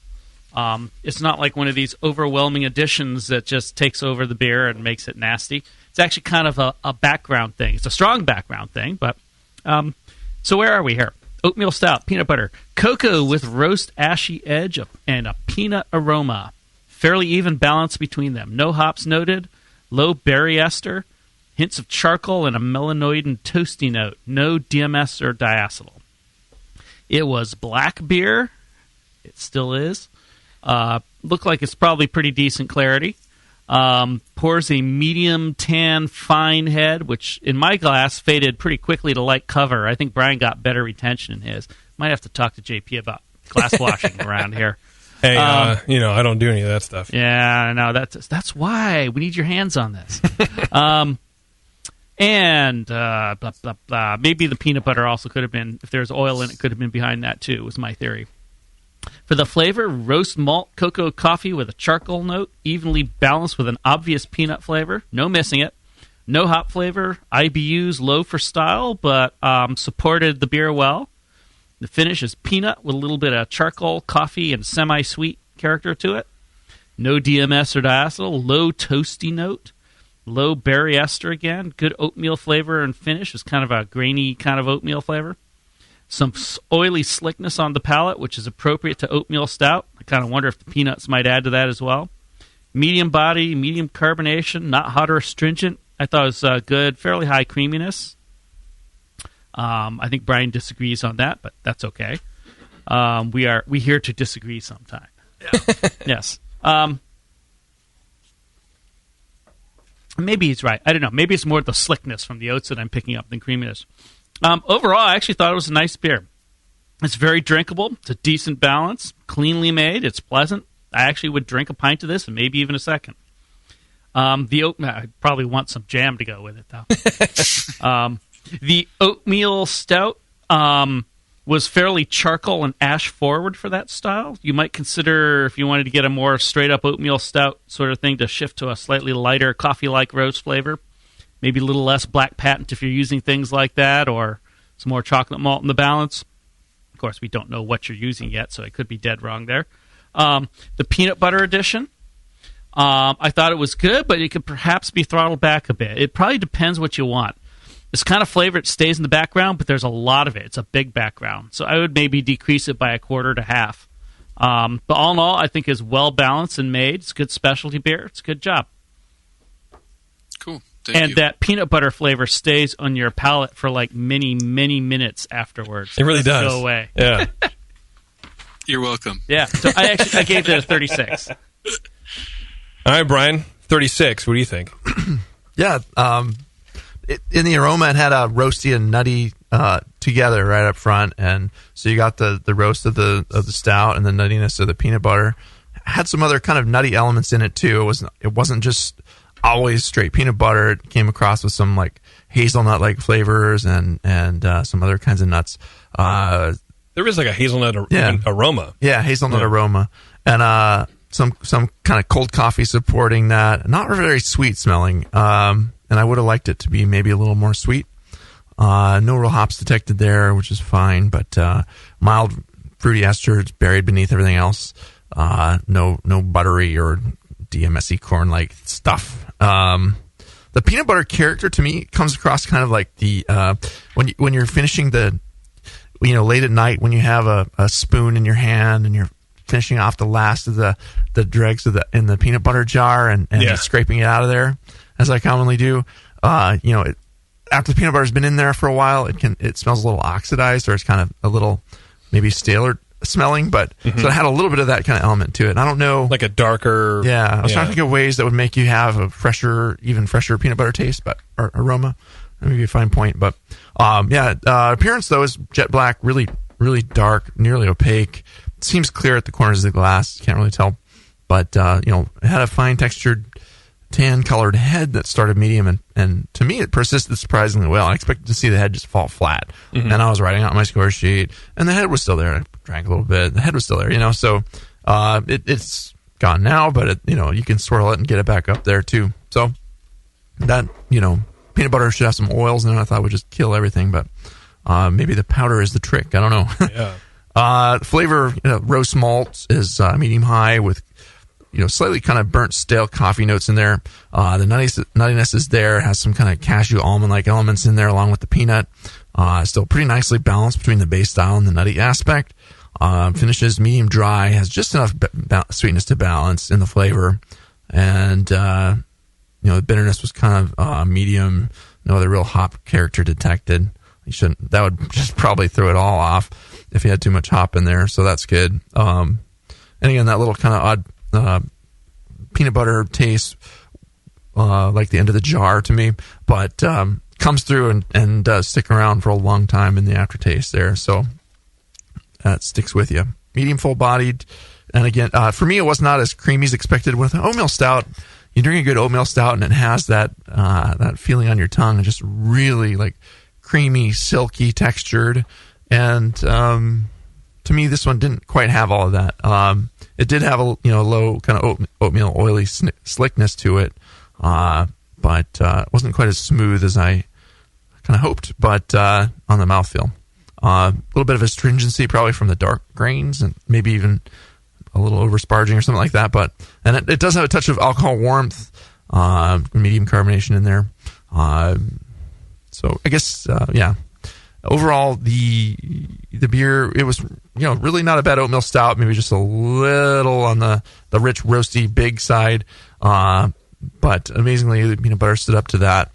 It's not like one of these overwhelming additions that just takes over the beer and makes it nasty. It's actually kind of a background thing. It's a strong background thing, but... So where are we here? Oatmeal stout, peanut butter, cocoa with roast ashy edge and a peanut aroma. Fairly even balance between them. No hops noted, low berry ester, hints of charcoal, and a melanoid and toasty note. No DMS or diacetyl. It was black beer. It still is. Looked like it's probably pretty decent clarity. Pours a medium tan fine head, which in my glass faded pretty quickly to light cover. I think Brian got better retention in his. Might have to talk to JP about glass washing around here. Hey, I don't do any of that stuff. Yeah, no, that's why we need your hands on this. And blah, blah, blah. Maybe the peanut butter also could have been, if there's oil in it, could have been behind that too, was my theory. For the flavor, roast malt cocoa coffee with a charcoal note, evenly balanced with an obvious peanut flavor. No missing it. No hop flavor. IBUs low for style, but supported the beer well. The finish is peanut with a little bit of charcoal, coffee, and semi-sweet character to it. No DMS or diacetyl. Low toasty note. Low berry ester again. Good oatmeal flavor and finish. It's kind of a grainy kind of oatmeal flavor. Some oily slickness on the palate, which is appropriate to oatmeal stout. I kind of wonder if the peanuts might add to that as well. Medium body, medium carbonation, not hot or astringent. I thought it was good, fairly high creaminess. I think Brian disagrees on that, but that's okay. We here to disagree sometime. Yeah. Yes. Maybe he's right. I don't know. Maybe it's more the slickness from the oats that I'm picking up than creaminess. Overall, I actually thought it was a nice beer. It's very drinkable. It's a decent balance. Cleanly made. It's pleasant. I actually would drink a pint of this and maybe even a second. I probably want some jam to go with it, though. The Oatmeal Stout was fairly charcoal and ash forward for that style. You might consider, if you wanted to get a more straight-up oatmeal stout sort of thing, to shift to a slightly lighter coffee-like roast flavor. Maybe a little less black patent if you're using things like that, or some more chocolate malt in the balance. Of course, we don't know what you're using yet, so I could be dead wrong there. The peanut butter edition, I thought it was good, but it could perhaps be throttled back a bit. It probably depends what you want. This kind of flavor, it stays in the background, but there's a lot of it. It's a big background. So I would maybe decrease it by a quarter to half. But all in all, I think it's well-balanced and made. It's a good specialty beer. It's a good job. Cool. Thank you. That peanut butter flavor stays on your palate for like many, many minutes afterwards. It really does. Go away. Yeah. You're welcome. Yeah. So I gave it a 36. All right, Brian. 36. What do you think? Yeah. In the aroma, it had a roasty and nutty together right up front, and so you got the roast of the stout and the nuttiness of the peanut butter. Had some other kind of nutty elements in it too. It wasn't just always straight peanut butter. It came across with some like hazelnut like flavors and some other kinds of nuts. There is like a hazelnut aroma. Yeah, hazelnut aroma, and some kind of cold coffee supporting that. Not very sweet smelling. And I would have liked it to be maybe a little more sweet. No real hops detected there, which is fine, but mild fruity esters buried beneath everything else. No buttery or DMSE corn-like stuff. The peanut butter character to me comes across kind of like the when you're finishing late at night when you have a spoon in your hand and you're finishing off the last of the dregs in the peanut butter jar and just scraping it out of there, as I commonly do. After the peanut butter's been in there for a while, it smells a little oxidized, or it's kind of a little maybe staler smelling, but so it had a little bit of that kind of element to it. I don't know, like a darker. Yeah, I was trying to think of ways that would make you have a even fresher peanut butter taste, or aroma. That may be a fine point, but appearance though is jet black, really, really dark, nearly opaque. It seems clear at the corners of the glass. Can't really tell, but it had a fine textured, tan-colored head that started medium, and to me it persisted surprisingly well. I expected to see the head just fall flat, and I was writing out my score sheet, and the head was still there. I drank a little bit, the head was still there, so it's gone now, but you can swirl it and get it back up there too. So that, peanut butter should have some oils in it. I thought would just kill everything, but maybe the powder is the trick. I don't know. Yeah. Flavor, roast malt is medium high with slightly kind of burnt stale coffee notes in there. The nuttiness is there. It has some kind of cashew almond-like elements in there along with the peanut. Still pretty nicely balanced between the base style and the nutty aspect. Finishes medium dry, has just enough sweetness to balance in the flavor. And, the bitterness was kind of medium. No other real hop character detected. That would just probably throw it all off if you had too much hop in there. So that's good. And again, that little kind of odd peanut butter taste, like the end of the jar to me, but comes through and does stick around for a long time in the aftertaste there. So that sticks with you. Medium full bodied, and again, for me, it was not as creamy as expected. With an oatmeal stout, you drink a good oatmeal stout, and it has that feeling on your tongue, and just really like creamy, silky textured, and to me, this one didn't quite have all of that. It did have a low kind of oatmeal oily slickness to it, but it wasn't quite as smooth as I kind of hoped. But on the mouthfeel, a little bit of astringency probably from the dark grains, and maybe even a little oversparging or something like that. But it does have a touch of alcohol warmth, medium carbonation in there. So I guess overall, the beer, it was really not a bad oatmeal stout. Maybe just a little on the rich, roasty, big side. But amazingly, the peanut butter stood up to that.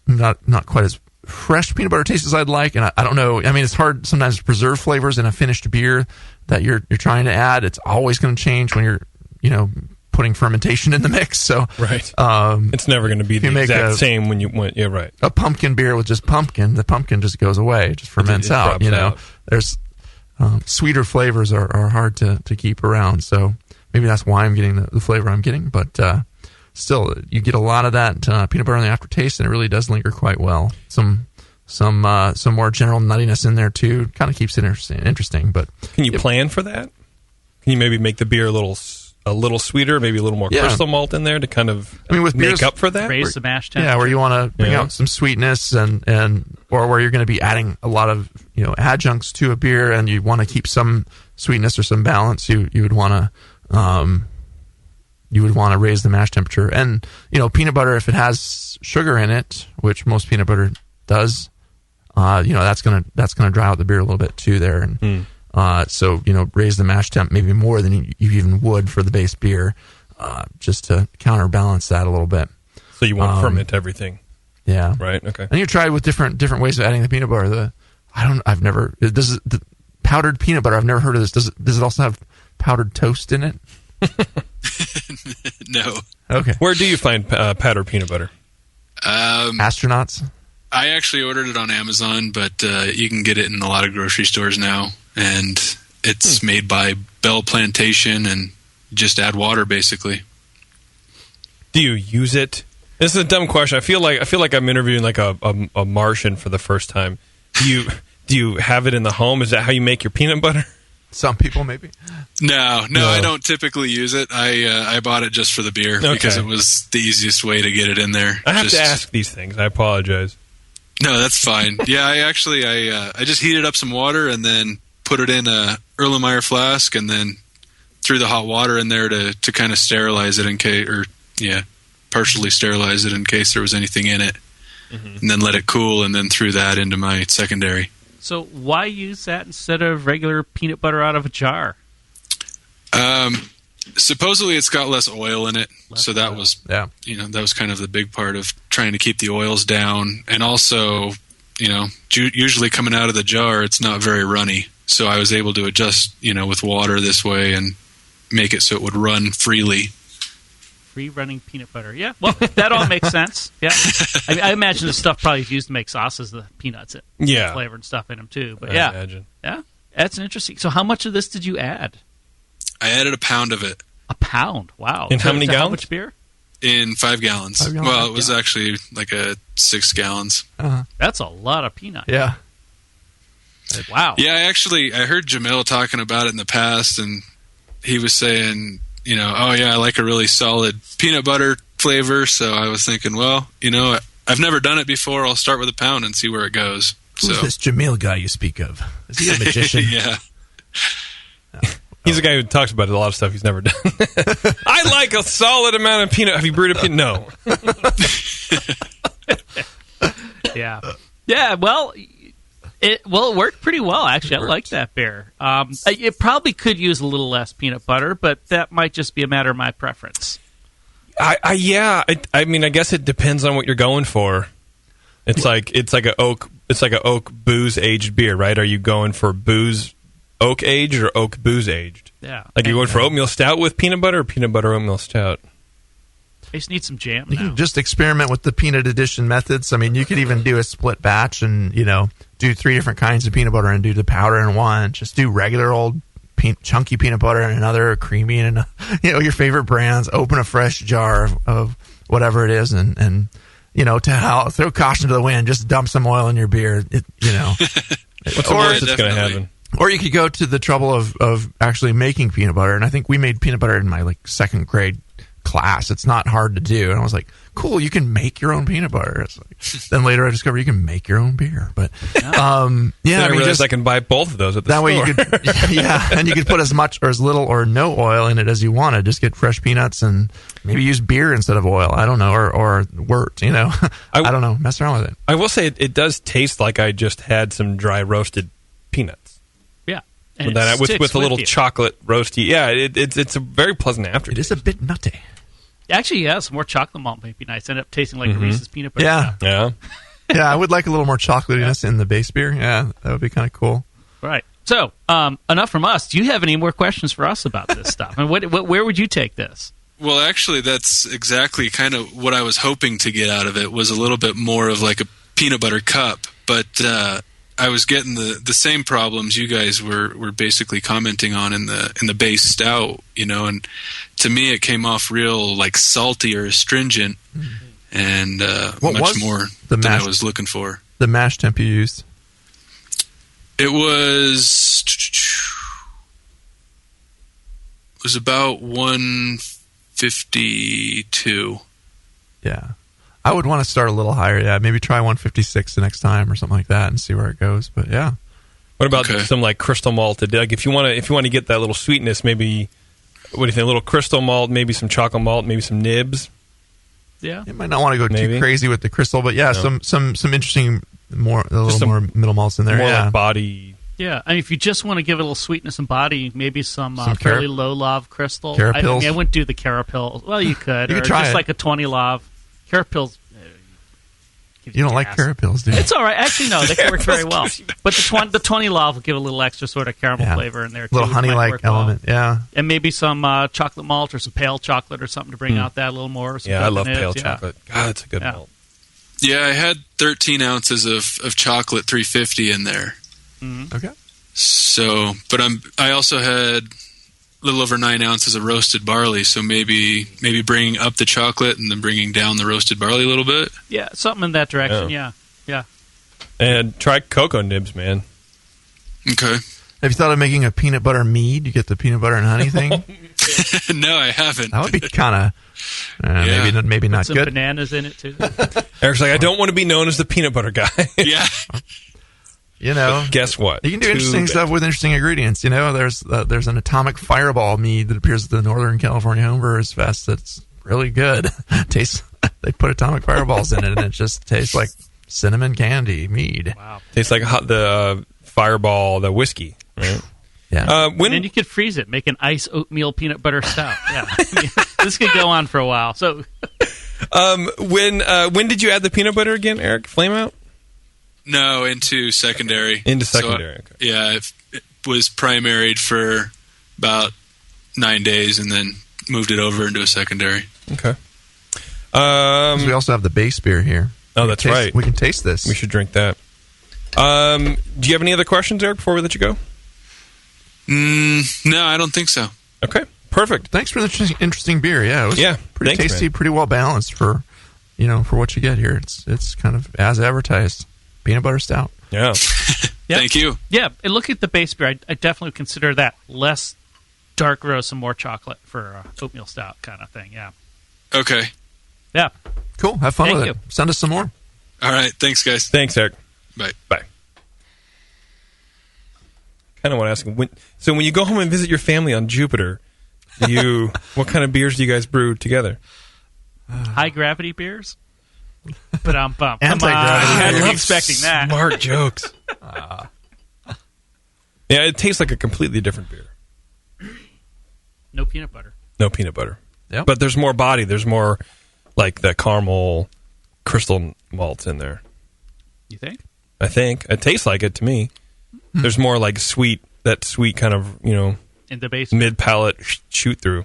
Not quite as fresh peanut butter taste as I'd like. And I don't know. I mean, it's hard sometimes to preserve flavors in a finished beer that you're trying to add. It's always going to change when you're putting fermentation in the mix. So right, it's never going to be the exact same when you went. Yeah, right. A pumpkin beer with just pumpkin, the pumpkin just goes away, it just ferments out. There's sweeter flavors are hard to keep around. So maybe that's why I'm getting the flavor I'm getting. But still, you get a lot of that peanut butter in the aftertaste, and it really does linger quite well. Some more general nuttiness in there too. Kind of keeps it interesting. But can you plan for that? Can you maybe make the beer a little sweeter, maybe a little more crystal malt in there to kind of with make up for that? Raise the mash temperature. Yeah, where you want to bring out some sweetness and or where you're going to be adding a lot of adjuncts to a beer, and you want to keep some sweetness or some balance. You would want to raise the mash temperature, and peanut butter, if it has sugar in it, which most peanut butter does, that's gonna dry out the beer a little bit too there, and so raise the mash temp maybe more than you even would for the base beer, just to counterbalance that a little bit. So you won't ferment everything. Yeah. Right. Okay. And you tried with different ways of adding the peanut butter. The powdered peanut butter. I've never heard of this. Does it also have powdered toast in it? No. Okay. Where do you find powdered peanut butter? Astronauts. I actually ordered it on Amazon, but you can get it in a lot of grocery stores now, and it's made by Bell Plantation, and just add water basically. Do you use it? This is a dumb question. I feel like I'm interviewing like a Martian for the first time. Do you have it in the home? Is that how you make your peanut butter? Some people maybe. No, I don't typically use it. I bought it just for the beer because it was the easiest way to get it in there. I have to ask these things. I apologize. No, that's fine. Yeah, I just heated up some water and then put it in a Erlenmeyer flask and then threw the hot water in there to kind of sterilize it partially sterilize it in case there was anything in it, and then let it cool, and then threw that into my secondary. So why use that instead of regular peanut butter out of a jar? Supposedly it's got less oil in it, so that was that was kind of the big part of trying to keep the oils down, and also usually coming out of the jar it's not very runny, so I was able to adjust with water this way and make it so it would run freely. Free running peanut butter. Yeah, well, that all makes sense. Yeah, I imagine the stuff probably used to make sauces, the peanuts, flavor and stuff in them too. But I imagine. Yeah, that's interesting. So, how much of this did you add? I added a pound of it. A pound? Wow. In how many gallons? How much beer? In 5 gallons. Well, it was actually like 6 gallons. That's a lot of peanut. Yeah. Wow. Yeah, I heard Jamil talking about it in the past, and he was saying, I like a really solid peanut butter flavor. So I was thinking, well, I've never done it before. I'll start with a pound and see where it goes. Who's this Jamil guy you speak of? Is he a magician? Yeah. He's a guy who talks about a lot of stuff he's never done. I like a solid amount of peanut. Have you brewed a peanut? No. Yeah. Yeah, well, it worked pretty well, actually. I like that beer. It probably could use a little less peanut butter, but that might just be a matter of my preference. I mean, I guess it depends on what you're going for. It's like an oak booze aged beer, right? Are you going for booze oak aged or oak booze aged? Yeah. Like you're going for oatmeal stout with peanut butter or peanut butter oatmeal stout? I just need some jam now. You can just experiment with the peanut addition methods. I mean, you could even do a split batch and, do 3 different kinds of peanut butter and do the powder in one. Just do regular old chunky peanut butter in another, creamy in your favorite brands. Open a fresh jar of whatever it is and throw caution to the wind. Just dump some oil in your beer. What's the worst that's going to happen? Or you could go to the trouble of actually making peanut butter. And I think we made peanut butter in my second grade class. It's not hard to do. And I was like, cool, you can make your own peanut butter. Then later I discovered you can make your own beer. But I realized I can buy both of those at the store. That way you could, and you could put as much or as little or no oil in it as you wanted. Just get fresh peanuts and maybe use beer instead of oil. I don't know, or wort. I don't know. Mess around with it. I will say it does taste like I just had some dry roasted peanuts. Yeah, with a little chocolate roasty. Yeah, it's a very pleasant aftertaste. It is a bit nutty. Actually, yeah, some more chocolate malt might be nice. End up tasting like Reese's peanut butter. Yeah. Yeah, I would like a little more chocolatiness in the base beer. Yeah, that would be kind of cool. Right. So, enough from us. Do you have any more questions for us about this stuff? And where would you take this? Well, actually, that's exactly kind of what I was hoping to get out of it, was a little bit more of like a peanut butter cup. But I was getting the same problems you guys were basically commenting on in the base stout, and to me it came off real like salty or astringent, and much more than I was looking for. The mash temp you used? It was about 152. Yeah. I would want to start a little higher. Yeah, maybe try 156 the next time or something like that and see where it goes. But yeah. What about some like crystal malted? Like if you want to get that little sweetness, maybe what do you think? A little crystal malt, maybe some chocolate malt, maybe some nibs. Yeah. You might not want to go too crazy with the crystal, but yeah, some interesting more middle malts in there. More like body. Yeah, I mean, if you just want to give it a little sweetness and body, maybe some fairly low love crystal. Carapils. I wouldn't do the carapils. Well, you could. You could or try just it. like a 20 love. Carapils. You don't like carapils, do you? It's all right. Actually, no, they can work very well. But the 20 love will give a little extra sort of caramel flavor in there, too. A little honey-like element, yeah. And maybe some chocolate malt or some pale chocolate or something to bring out that a little more. Yeah, I love pale chocolate. God, that's a good malt. Yeah, I had 13 ounces of chocolate 350 in there. Mm-hmm. Okay. So, but I also had a little over 9 ounces of roasted barley, so maybe bringing up the chocolate and then bringing down the roasted barley a little bit. Yeah, something in that direction, yeah. And try cocoa nibs, man. Okay. Have you thought of making a peanut butter mead? You get the peanut butter and honey thing? No, I haven't. That would be kind of, maybe not some good. Some bananas in it, too. Eric's like, I don't want to be known as the peanut butter guy. Yeah. But guess what? You can do interesting stuff with interesting ingredients. There's an atomic fireball mead that appears at the Northern California Homebrewers Fest that's really good. They put atomic fireballs in it, and it just tastes like cinnamon candy mead. Wow. Tastes like the fireball, the whiskey, right? Yeah. And then you could freeze it, make an ice oatmeal peanut butter stout. Yeah. This could go on for a while. So, when did you add the peanut butter again, Eric? Flame out? No, into secondary. Okay. Yeah, it was primaried for about 9 days and then moved it over into a secondary. Okay. We also have the base beer here. Oh, that's right. We can taste this. We should drink that. Do you have any other questions, Eric, before we let you go? No, I don't think so. Okay, perfect. Thanks for the interesting beer. Yeah, it was pretty tasty, man. pretty well balanced for what you get here. It's kind of as advertised. Peanut butter stout. Yeah. Thank you. Yeah, and look at the base beer. I definitely consider that less dark roast and more chocolate for oatmeal stout kind of thing. Yeah. Okay. Yeah. Cool. Have fun with you. it. Send us some more. All right. Thanks, guys. Thanks, Eric. Bye. Bye. Kind of want to ask him, when you go home and visit your family on Jupiter, what kind of beers do you guys brew together? High gravity beers? But I'm bummed. Anti-gravity. I was expecting that. Smart jokes. Yeah, it tastes like a completely different beer. No peanut butter. No peanut butter. Yep. But there's more body. There's more like the caramel crystal malts in there. You think? I think. It tastes like it to me. There's more like that sweet kind of, in the base mid-palate shoot through.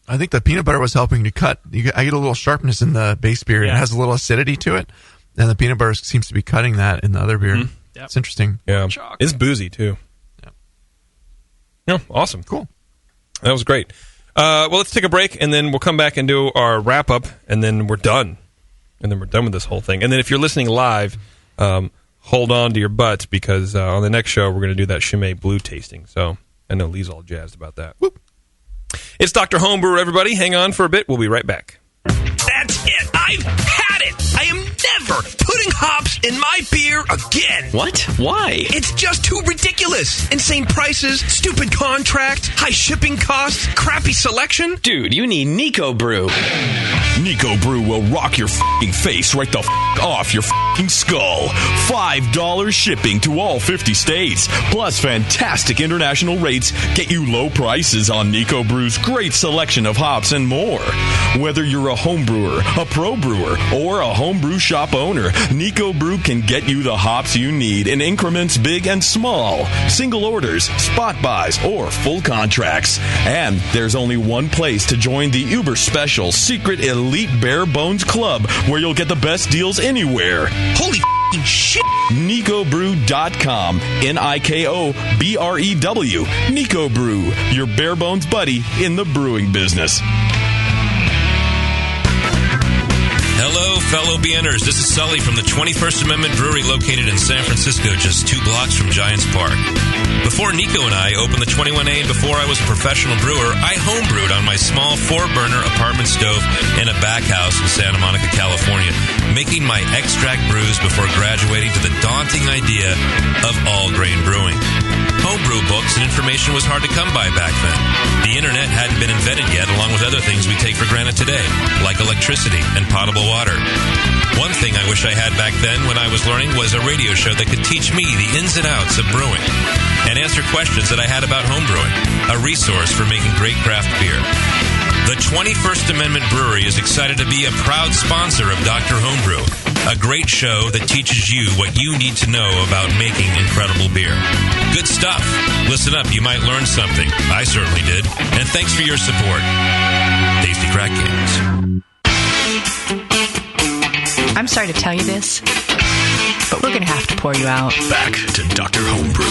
I think the peanut butter was helping to cut. I get a little sharpness in the base beer. Yeah. It has a little acidity to it, and the peanut butter seems to be cutting that in the other beer. Yep. It's interesting. Yeah, it's boozy too. Yeah, awesome, cool. That was great. Well, let's take a break, and then we'll come back and do our wrap up, and then we're done. And then we're done with this whole thing. And then if you're listening live, hold on to your butts because on the next show we're going to do that Chimay Blue tasting. So I know Lee's all jazzed about that. Whoop. It's Dr. Homebrew, everybody. Hang on for a bit. We'll be right back. That's it. I've had it. I am never putting hops in my beer again. What? Why? It's just too ridiculous. Insane prices, stupid contracts, high shipping costs, crappy selection. Dude, you need Nico Brew. Nico Brew will rock your f***ing face right the f*** off your f***ing fucking skull. $5 shipping to all 50 states. Plus fantastic international rates get you low prices on Nico Brew's great selection of hops and more. Whether you're a home brewer, a pro brewer, or a homebrew shop owner, Nico Brew can get you the hops you need in increments big and small. Single orders, spot buys, or full contracts. And there's only one place to join the uber special secret elite bare bones club where you'll get the best deals anywhere. Holy shit! NicoBrew.com. NIKOBREW. Nico Brew, your bare bones buddy in the brewing business. Hello, fellow beginners. This is Sully from the 21st Amendment Brewery located in San Francisco, just 2 blocks from Giants Park. Before Nico and I opened the 21A and before I was a professional brewer, I homebrewed on my small 4-burner apartment stove in a back house in Santa Monica, California, making my extract brews before graduating to the daunting idea of all-grain brewing. Homebrew books and information was hard to come by back then. The internet hadn't been invented yet, along with other things we take for granted today, like electricity and potable water. One thing I wish I had back then when I was learning was a radio show that could teach me the ins and outs of brewing and answer questions that I had about homebrewing, a resource for making great craft beer. The 21st Amendment Brewery is excited to be a proud sponsor of Dr. Homebrew, a great show that teaches you what you need to know about making incredible beer. Good stuff. Listen up, you might learn something. I certainly did. And thanks for your support. Tasty Crack Games. I'm sorry to tell you this, but we're going to have to pour you out. Back to Dr. Homebrew.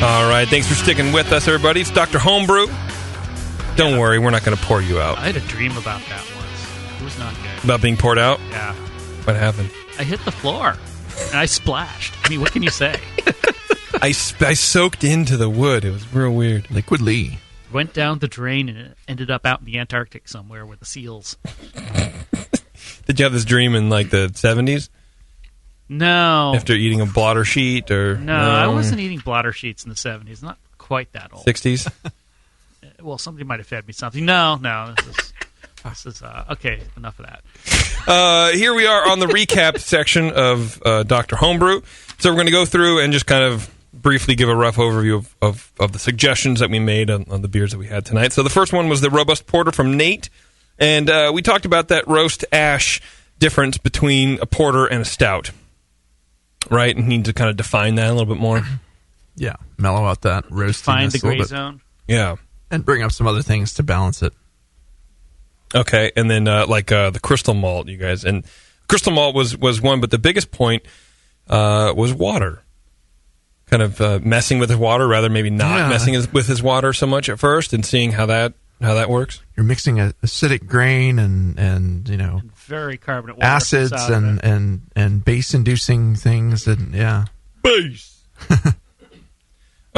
All right, thanks for sticking with us, everybody. It's Dr. Homebrew. Don't worry, we're not going to pour you out. I had a dream about that once. It was not good. About being poured out? Yeah. What happened? I hit the floor, and I splashed. I mean, what can you say? I soaked into the wood. It was real weird. Liquid Lee. Went down the drain, and it ended up out in the Antarctic somewhere with the seals. Did you have this dream in, like, the 70s? No. After eating a blotter sheet? Or No, I wasn't eating blotter sheets in the 70s. Not quite that old. 60s? Well, somebody might have fed me something. No. This is okay, enough of that. Here we are on the recap section of Dr. Homebrew. So we're going to go through and just kind of briefly give a rough overview of the suggestions that we made on the beers that we had tonight. So the first one was the Robust Porter from Nate. And we talked about that roast ash difference between a porter and a stout. Right? And need to kind of define that a little bit more. Yeah, mellow out that roastiness. Find the gray zone. Yeah. And bring up some other things to balance it. Okay, and then the crystal malt, you guys. And crystal malt was one, but the biggest point was water. Kind of messing with his water, rather maybe not messing with his water so much at first, and seeing how that works. You're mixing acidic grain and you know, and very carbonate water, acids and base-inducing things, and base.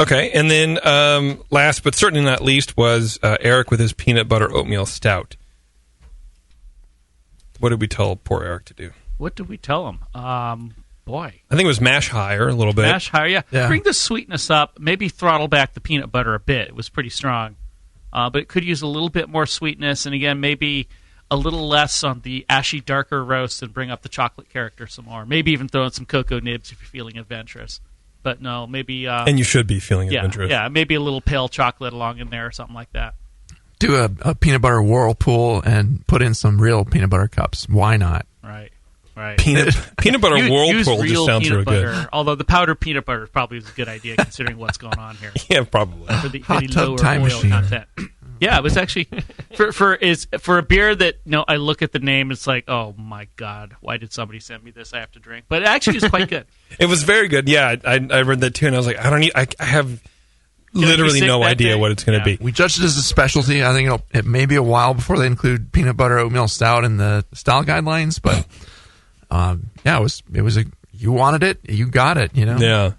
Okay, and then last but certainly not least was Eric with his peanut butter oatmeal stout. What did we tell poor Eric to do? What did we tell him? Boy. I think it was mash higher a little bit. Mash higher, yeah. Bring the sweetness up. Maybe throttle back the peanut butter a bit. It was pretty strong. But it could use a little bit more sweetness. And again, maybe a little less on the ashy, darker roast and bring up the chocolate character some more. Maybe even throw in some cocoa nibs if you're feeling adventurous. But no, maybe... and you should be feeling adventurous. Yeah, maybe a little pale chocolate along in there or something like that. Do a peanut butter whirlpool and put in some real peanut butter cups. Why not? Right. Peanut butter whirlpool just sounds real butter, good. Although the powdered peanut butter probably is a good idea considering what's going on here. Yeah, probably. For the lower oil machine. content. Yeah, it was actually for a beer that I look at the name, it's like, oh my god, why did somebody send me this? I have to drink. But it actually is quite good. It was very good. Yeah, I read that too, and I was like, I have literally no idea what it's going to be. We judged it as a specialty. I think it may be a while before they include peanut butter oatmeal stout in the style guidelines, but it was you wanted it, you got it. Yeah.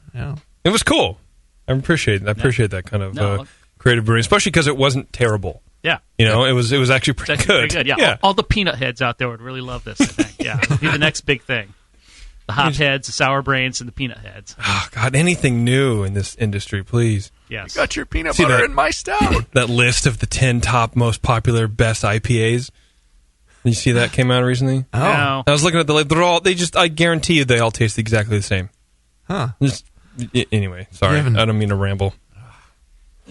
It was cool. I appreciate that kind of creative brewing, especially because it wasn't terrible. Yeah, it was actually pretty good. Yeah. All the peanut heads out there would really love this. I think. Yeah, it'll be the next big thing. The hop heads, the sour brains, and the peanut heads. Oh, God, anything new in this industry, please. Yes. You got your peanut butter in my stout. That list of the 10 top most popular best IPAs. Did you see that came out recently? Oh. No. I was looking at the list. I guarantee you they all taste exactly the same. Huh. Anyway, sorry. I don't mean to ramble.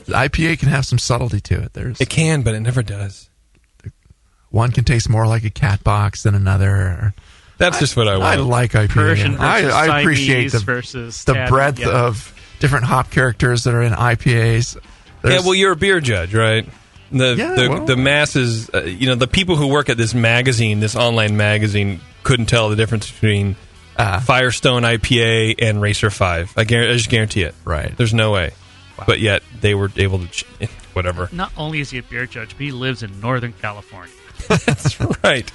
The IPA can have some subtlety to it. It can, but it never does. One can taste more like a cat box than another. That's just what I want. I like IPA. Persian versus I appreciate Siamese versus the Tabby, breadth of different hop characters that are in IPAs. Yeah, well, you're a beer judge, right? The masses, the people who work at this magazine, this online magazine, couldn't tell the difference between Firestone IPA and Racer 5. I just guarantee it. Right. There's no way. Wow. But yet, they were able to... whatever. Not only is he a beer judge, but he lives in Northern California. That's right.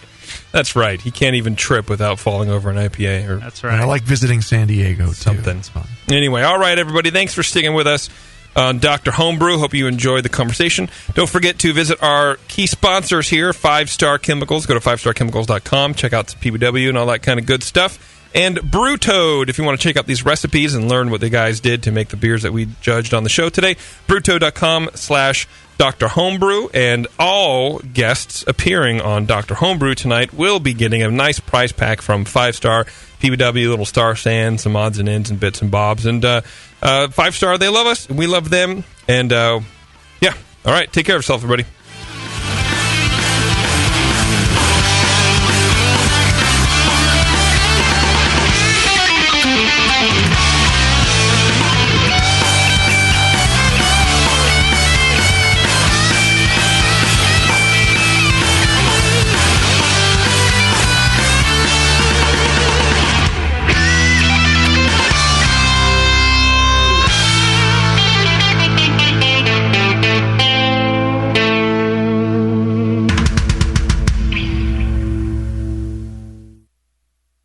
That's right. He can't even trip without falling over an IPA. That's right. And I like visiting San Diego, too. Something. It's fun. Anyway, all right, everybody. Thanks for sticking with us on Dr. Homebrew. Hope you enjoyed the conversation. Don't forget to visit our key sponsors here, 5 Star Chemicals. Go to 5starchemicals.com. Check out some PBW and all that kind of good stuff. And Brew Toad, if you want to check out these recipes and learn what the guys did to make the beers that we judged on the show today, brewtoad.com/Dr. Homebrew. And all guests appearing on Dr. Homebrew tonight will be getting a nice prize pack from 5 Star PBW, little star sand, some odds and ends and bits and bobs. And 5 Star, they love us, and we love them. And, all right, take care of yourself, everybody.